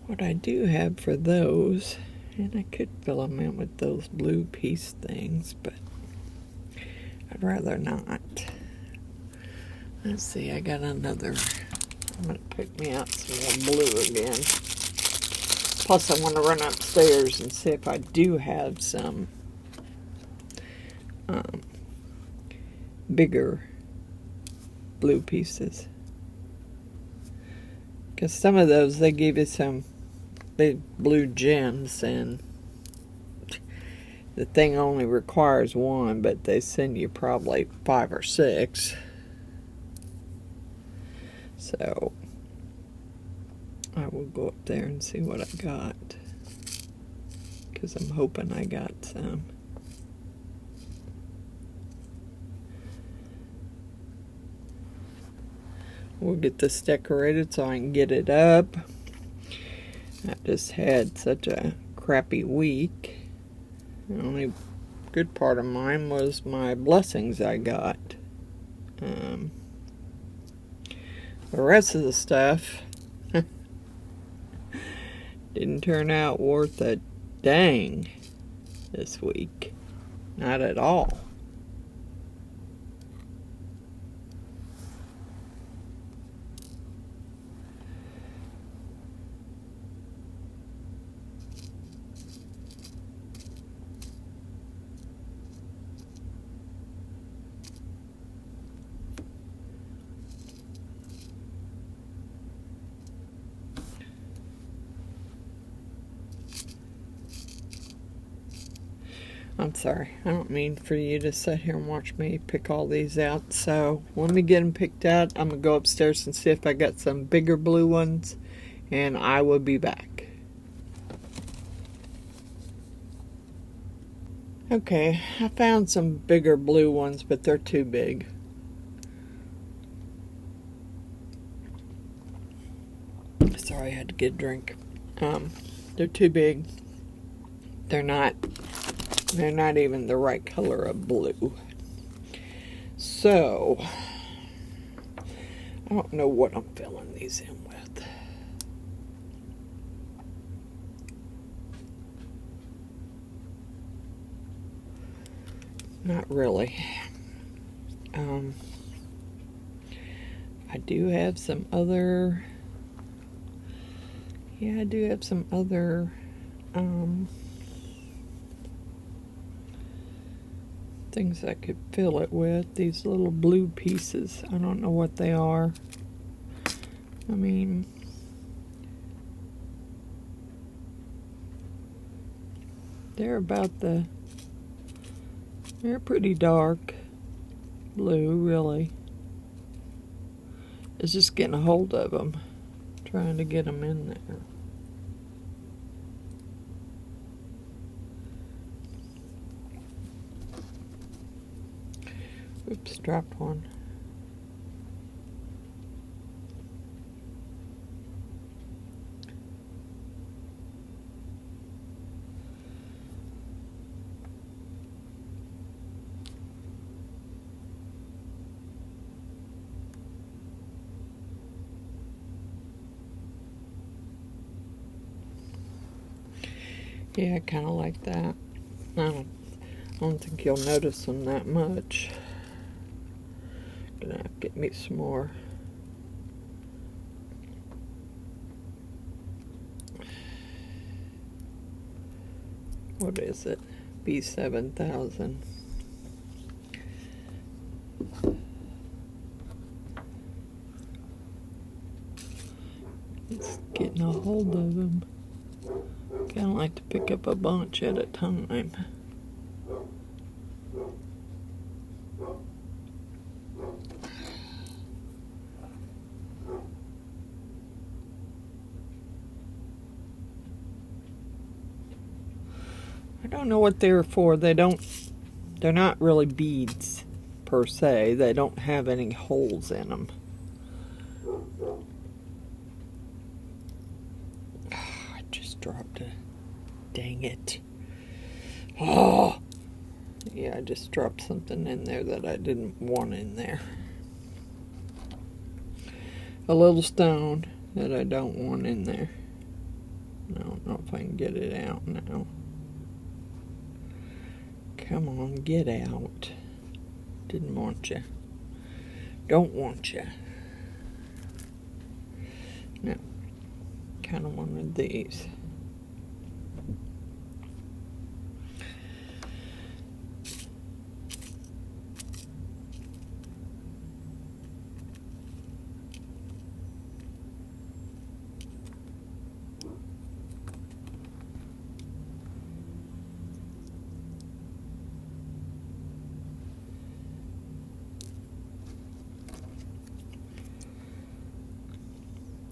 what I do have for those, and I could fill them in with those blue piece things, but I'd rather not. Let's see, I got another. I'm going to pick me out some more blue again. Plus, I want to run upstairs and see if I do have some bigger blue pieces. Because some of those, they give you some big blue gems, and the thing only requires one, but they send you probably 5 or 6. So I will go up there and see what I got, because I'm hoping I got some. We'll get this decorated so I can get it up. I just had such a crappy week. The only good part of mine was my blessings I got. The rest of the stuff didn't turn out worth a dang this week. Not at all. I'm sorry, I don't mean for you to sit here and watch me pick all these out. So when we get them picked out, I'm going to go upstairs and see if I got some bigger blue ones, and I will be back. Okay, I found some bigger blue ones, but they're too big. Sorry, I had to get a drink. They're too big. They're not even the right color of blue. So, I don't know what I'm filling these in with. Not really. I do have some other... Yeah, I do have some other... things I could fill it with. These little blue pieces. I don't know what they are. I mean, they're pretty dark blue, really. It's just getting a hold of them, trying to get them in there. Oops, dropped one. Yeah, I kind of like that. I don't think you'll notice them that much. Gonna have to get me some more. What is it? B7000. It's getting a hold of them. Kind of like to pick up a bunch at a time. I don't know what they're for. They're not really beads per se. They don't have any holes in them. I just dropped it. Dang it. Oh! Yeah, I just dropped something in there that I didn't want in there. A little stone that I don't want in there. I don't know if I can get it out now. Come on, get out. Didn't want you. Don't want you. No. Kind of wanted these.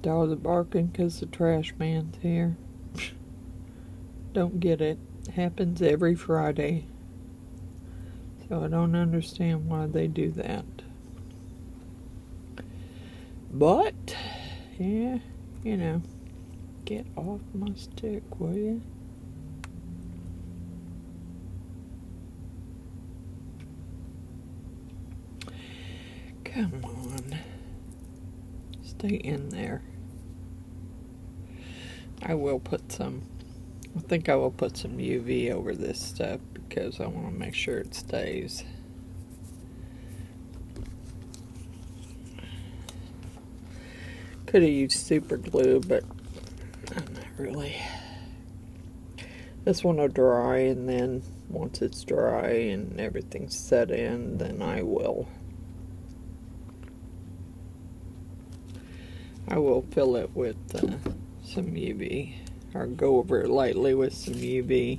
Dogs are barking because the trash man's here. Don't get it. Happens every Friday. So I don't understand why they do that. But, yeah, you know, get off my stick, will you? Come on. Stay in there. I will put some, I think I will put some UV over this stuff because I want to make sure it stays. Could have used super glue, but I'm not really. This one will dry, and then once it's dry and everything's set in, then I will fill it with some UV, or go over it lightly with some UV.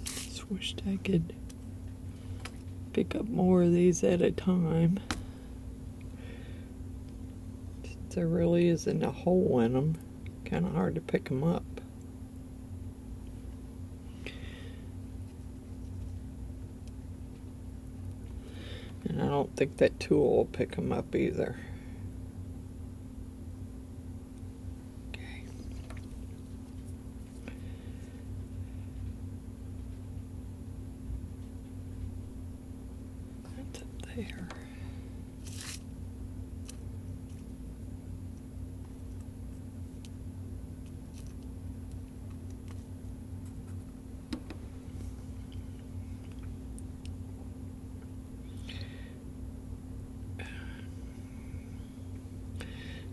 Just wished I could pick up more of these at a time. There really isn't a hole in them. Kind of hard to pick them up. And I don't think that tool will pick them up either. Okay. That's up there.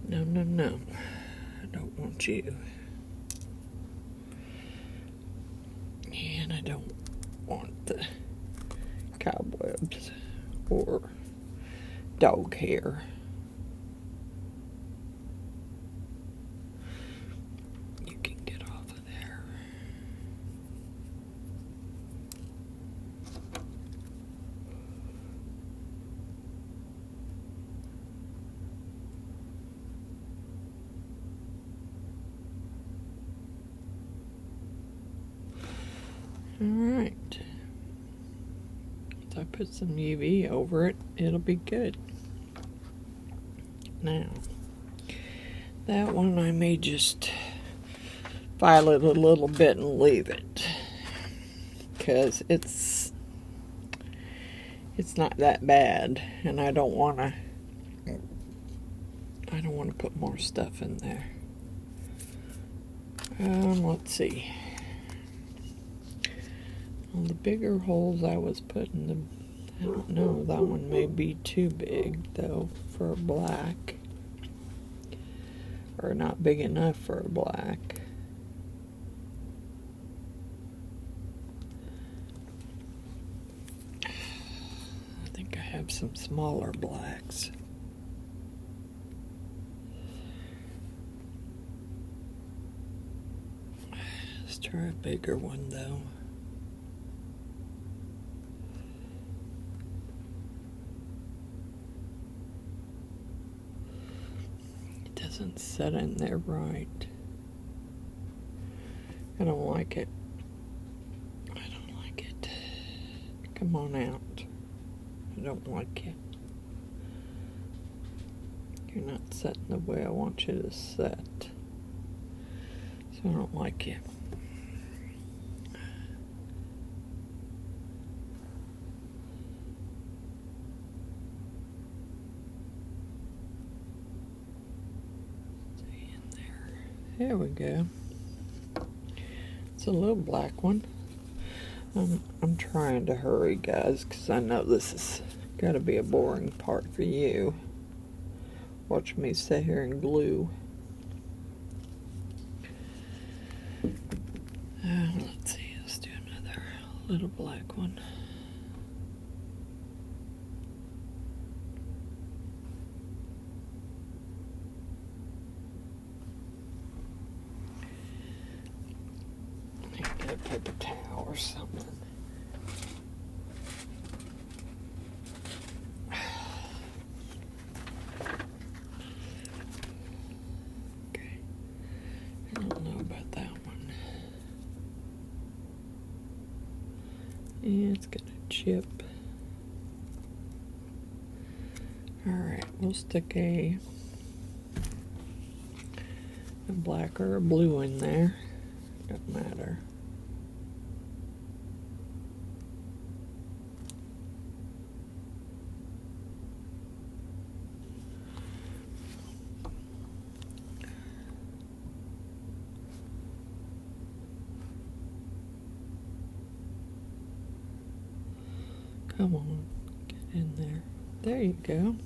No, no, no. I don't want you. And I don't want the cobwebs or dog hair. You can get off of there. Alright. If I put some UV over it, it'll be good. Now, that one I may just file it a little bit and leave it, because it's not that bad, and I don't want to put more stuff in there. Let's see. Well, the bigger holes I was putting, I don't know, that one may be too big though for a black, or not big enough for a black. I think I have some smaller blacks. Let's try a bigger one though. It doesn't set in there right. I don't like it. I don't like it. Come on out. I don't like it. You're not setting the way I want you to set. So I don't like it. Stay in there. There we go. It's a little black one. I'm trying to hurry, guys, because I know this is got to be a boring part for you. Watch me sit here and glue. Let's see, let's do another little black one. I need to get a paper towel or something. Okay, I don't know about that one. Yeah, it's gonna chip. Alright, we'll stick a black or a blue in there. Doesn't matter. Come on, get in there. There you go.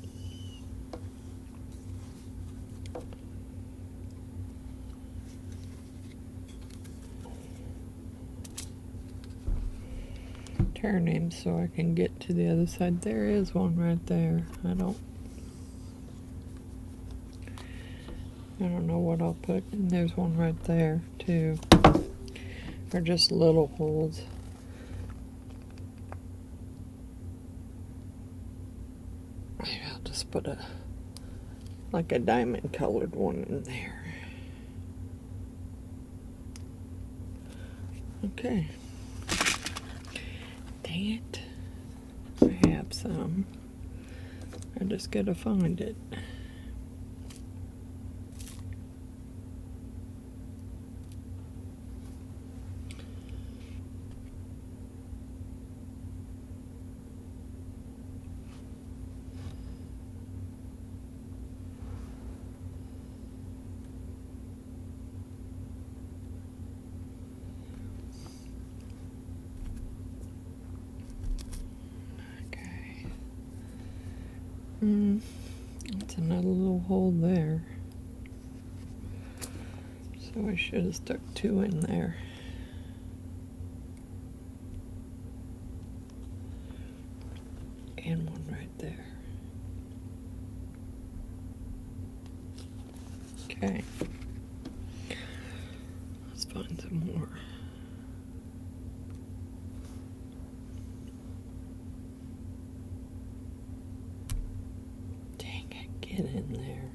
Turn him so I can get to the other side. There is one right there. I don't know what I'll put. And there's one right there too. They're just little holes. Maybe I'll just put like a diamond colored one in there. Okay. Dang it. I have some. I just gotta find it. That's another little hole there. So I should have stuck two in there. And one right there. Okay. Let's find some more. Get in there.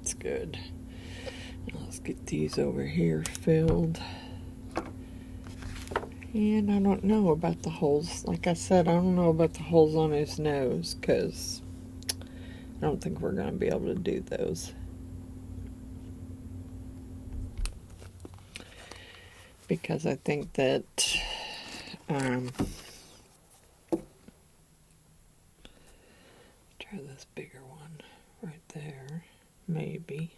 That's good. Now let's get these over here filled. And I don't know about the holes. Like I said, I don't know about the holes on his nose, because I don't think we're going to be able to do those. Because I think that try this bigger one right there, maybe.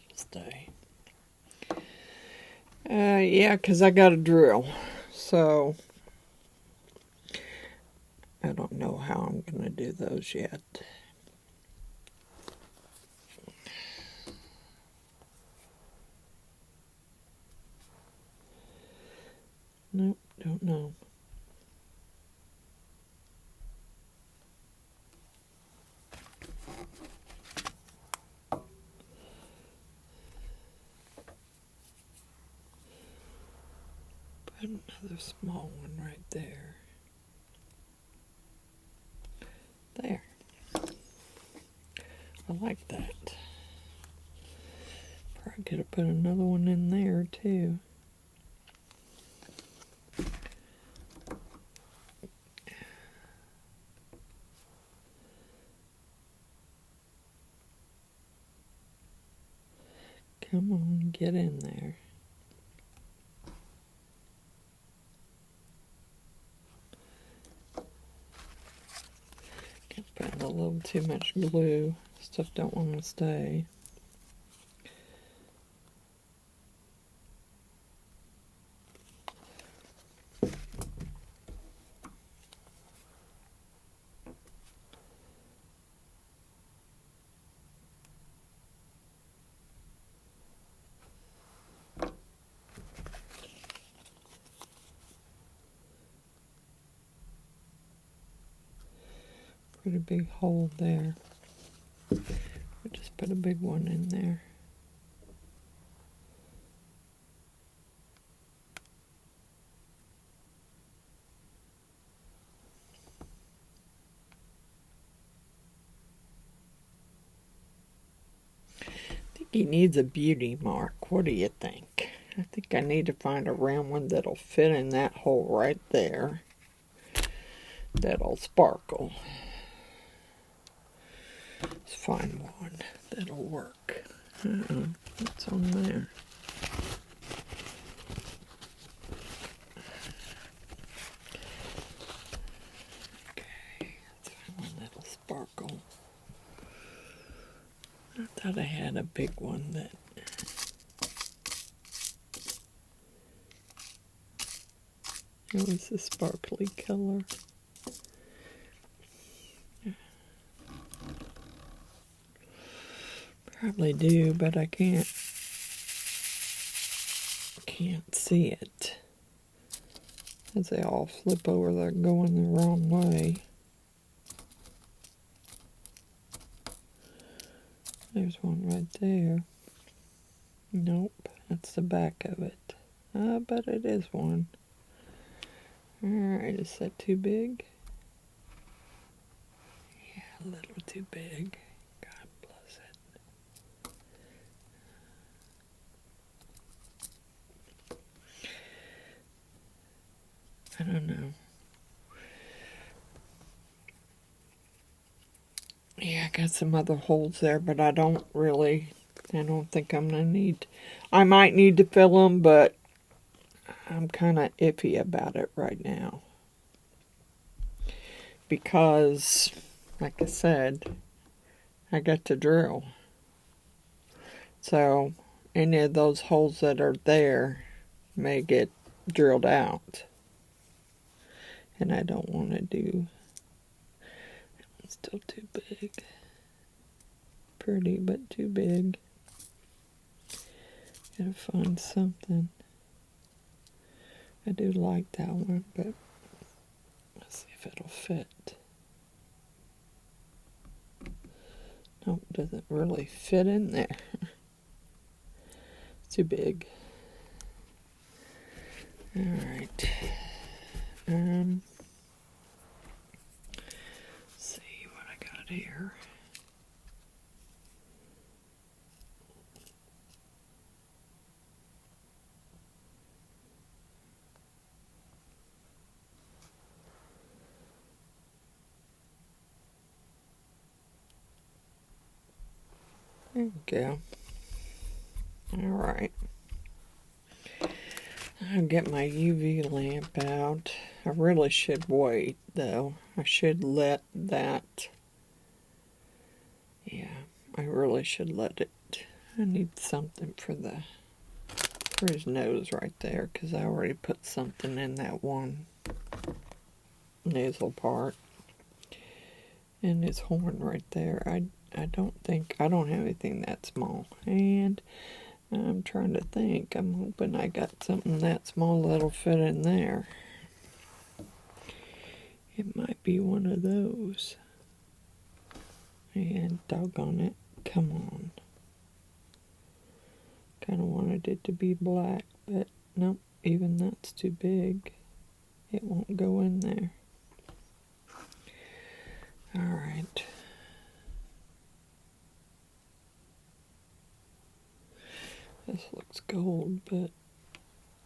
It'll stay. Yeah, because I got a drill, so I don't know how I'm going to do those yet. Nope, don't know. Put another small one right there. There. I like that. Probably could have put another one in there too. Come on, get in there. Putting a little too much glue. Stuff don't want to stay. Pretty big hole there. We just put a big one in there. I think he needs a beauty mark. What do you think? I think I need to find a round one that'll fit in that hole right there. That'll sparkle. Let's find one that'll work. What's on there? Okay, let's find one that'll sparkle. I thought I had a big one that... It was a sparkly color. Probably do, but I can't see it. As they all flip over, they're going the wrong way. There's one right there. Nope, that's the back of it. But it is one. Alright, is that too big? Yeah, a little too big. God bless it. I don't know. Yeah, I got some other holes there, but I don't think I'm going to need... I might need to fill them, but I'm kind of iffy about it right now. Because, like I said, I got to drill. So, any of those holes that are there may get drilled out. And I don't want to do... That one's still too big. Pretty, but too big. Gotta find something. I do like that one, but let's see if it'll fit. Nope, doesn't really fit in there. It's too big. Alright. Let's see what I got here. There we go. Alright. I'll get my UV lamp out. I really should wait, though. I should let that... Yeah, I really should let it... I need something for his nose right there, because I already put something in that one nasal part. And his horn right there. I don't have anything that small. And I'm trying to think. I'm hoping I got something that small that'll fit in there. It might be one of those. And doggone it. Come on. Kind of wanted it to be black, but nope, even that's too big. It won't go in there. Alright. This looks gold, but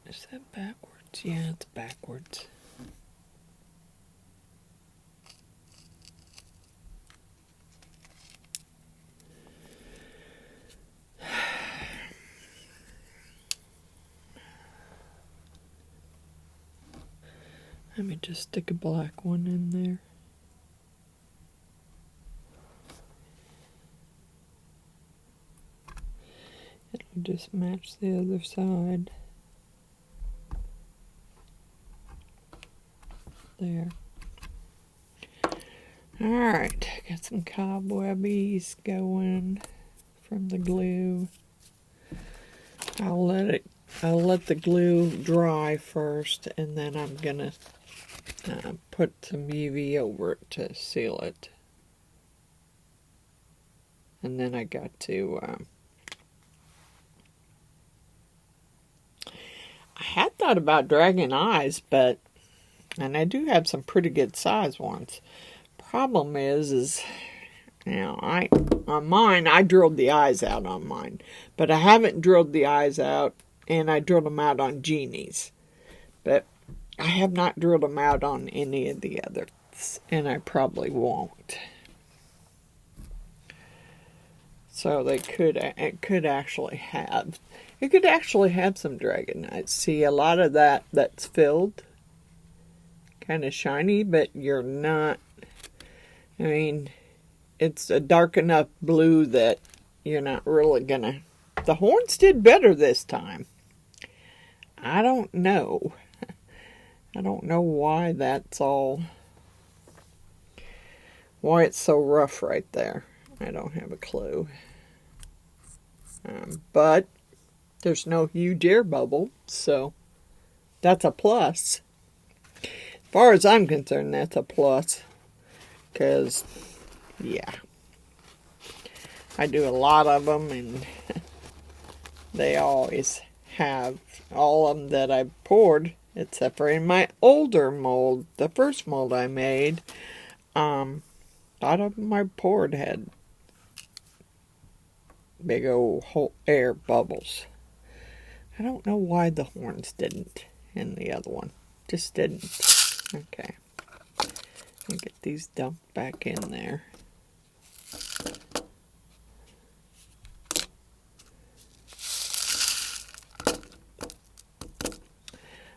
is that backwards? Yeah, it's backwards. Let me just stick a black one in there. It'll just match the other side. There. Alright, got some cobwebbies going from the glue. I'll let the glue dry first, and then I'm gonna put some UV over it to seal it. And then I got to I had thought about dragon eyes, and I do have some pretty good size ones. Problem is you know, on mine, I drilled the eyes out on mine, but I haven't drilled the eyes out, and I drilled them out on Genie's, but I have not drilled them out on any of the others, and I probably won't. So it could actually have some dragon eyes. See, a lot of that's filled, kind of shiny, but you're not. I mean, it's a dark enough blue that you're not really gonna. The horns did better this time. I don't know. I don't know why that's all. Why it's so rough right there. I don't have a clue. But there's no huge air bubble, so that's a plus. As far as I'm concerned, that's a plus. Because, yeah, I do a lot of them, and they always have all of them that I've poured, except for in my older mold, the first mold I made, a lot of them I poured had big old air bubbles. I don't know why the horns didn't in the other one. Just didn't. Okay. I'll get these dumped back in there.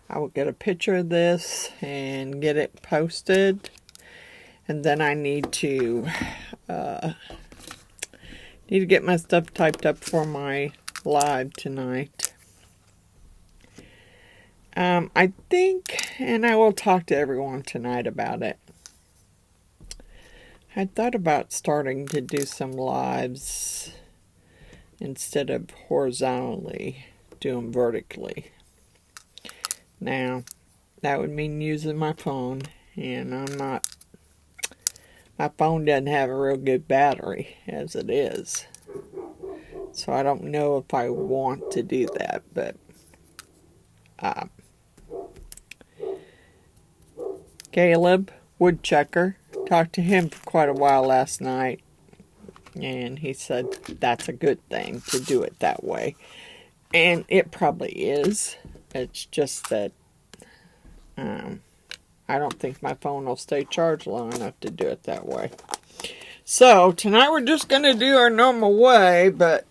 I will get a picture of this and get it posted. And then I need to get my stuff typed up for my live tonight. I think, and I will talk to everyone tonight about it. I thought about starting to do some lives instead of horizontally, do them vertically. Now, that would mean using my phone, and my phone doesn't have a real good battery as it is. So I don't know if I want to do that, but Caleb Woodchucker Talked to him for quite a while last night, and he said that's a good thing to do it that way. And it probably is. It's just that I don't think my phone will stay charged long enough to do it that way. So, tonight we're just going to do our normal way, but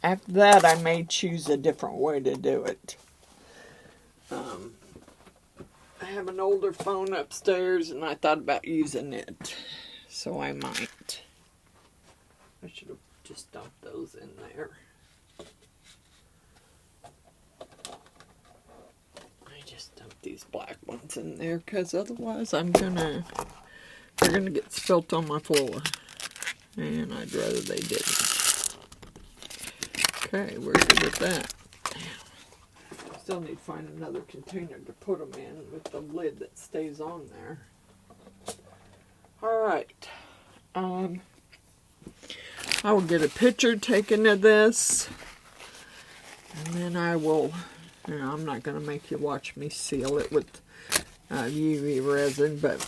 after that I may choose a different way to do it. I have an older phone upstairs and I thought about using it. So I might. I should have just dumped those in there. I just dumped these black ones in there because otherwise they're gonna get spilt on my floor. And I'd rather they didn't. Okay, we're good with that. Still need to find another container to put them in with the lid that stays on there. Alright. I will get a picture taken of this. And then I will, I'm not going to make you watch me seal it with UV resin, but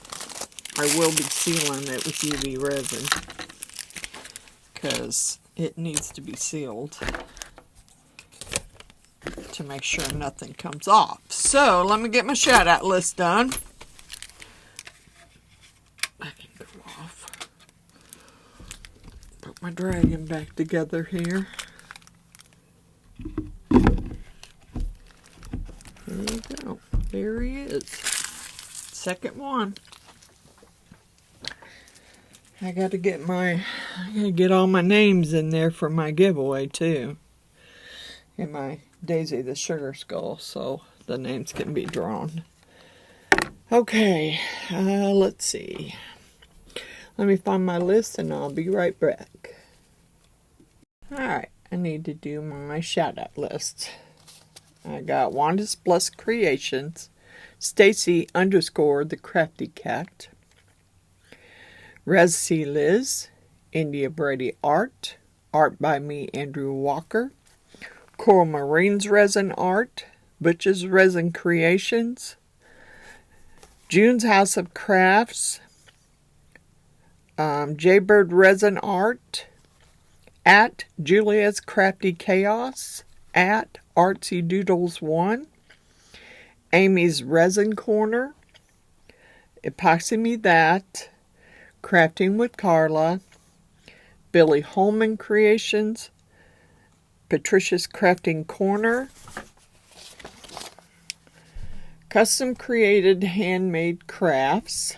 I will be sealing it with UV resin. Because it needs to be sealed to make sure nothing comes off. So, let me get my shout out list done. I can go off. Put my dragon back together here. There you go. There he is. Second one. I gotta get all my names in there for my giveaway too. In my Daisy the Sugar Skull, so the names can be drawn. Okay, let's see. Let me find my list and I'll be right back. Alright, I need to do my shout out list. I got Wanda's Plus Creations, Stacy _ the Crafty Cat, Resin Liz, India Brady Art, Art by me, Andrew Walker, Coral Marines Resin Art, Butch's Resin Creations, June's House of Crafts, Jaybird Resin Art, at Julia's Crafty Chaos, at Artsy Doodles 1, Amy's Resin Corner, Epoxy Me That, Crafting with Carla, Billy Holman Creations, Patricia's Crafting Corner, Custom Created Handmade Crafts,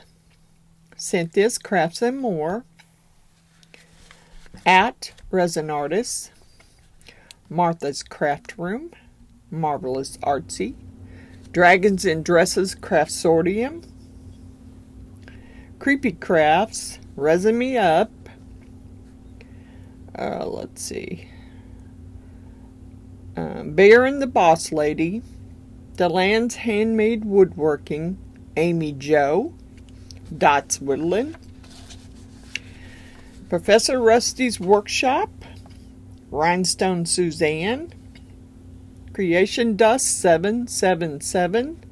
Cynthia's Crafts and More, at Resin Artists, Martha's Craft Room, Marvelous Artsy, Dragons in Dresses Craftsorium, Creepy Crafts, Resin Me Up, let's see, Bear and the Boss Lady, DeLand's Handmade Woodworking, Amy Jo, Dots Woodland, Professor Rusty's Workshop, Rhinestone Suzanne, Creation Dust 777,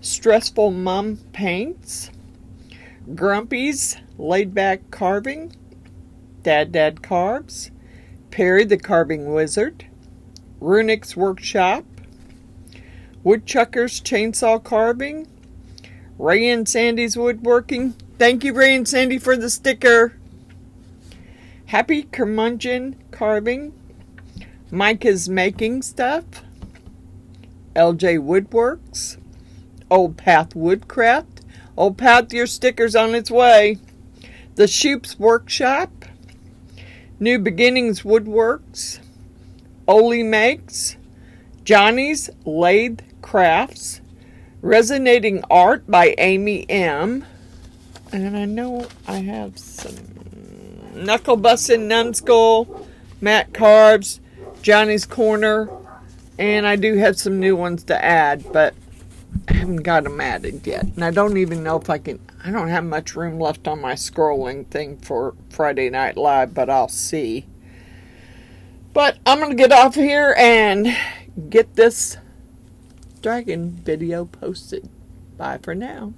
Stressful Mom Paints, Grumpy's Laid Back Carving, Dad Carves, Perry the Carving Wizard, Runick's Workshop, Woodchucker's Chainsaw Carving, Ray and Sandy's Woodworking. Thank you, Ray and Sandy, for the sticker. Happy Curmudgeon Carving, Micah's Making Stuff, LJ Woodworks, Old Path Woodcraft. Old Path, your sticker's on its way. The Shoop's Workshop, New Beginnings Woodworks, Oli Makes, Johnny's Lathe Crafts, Resonating Art by Amy M. And I know I have some Knuckle Bussin' Nunskull, Matt Carves, Johnny's Corner, and I do have some new ones to add, but I haven't got them added yet. And I don't even know if I don't have much room left on my scrolling thing for Friday Night Live, but I'll see. But I'm going to get off here and get this dragon video posted. Bye for now.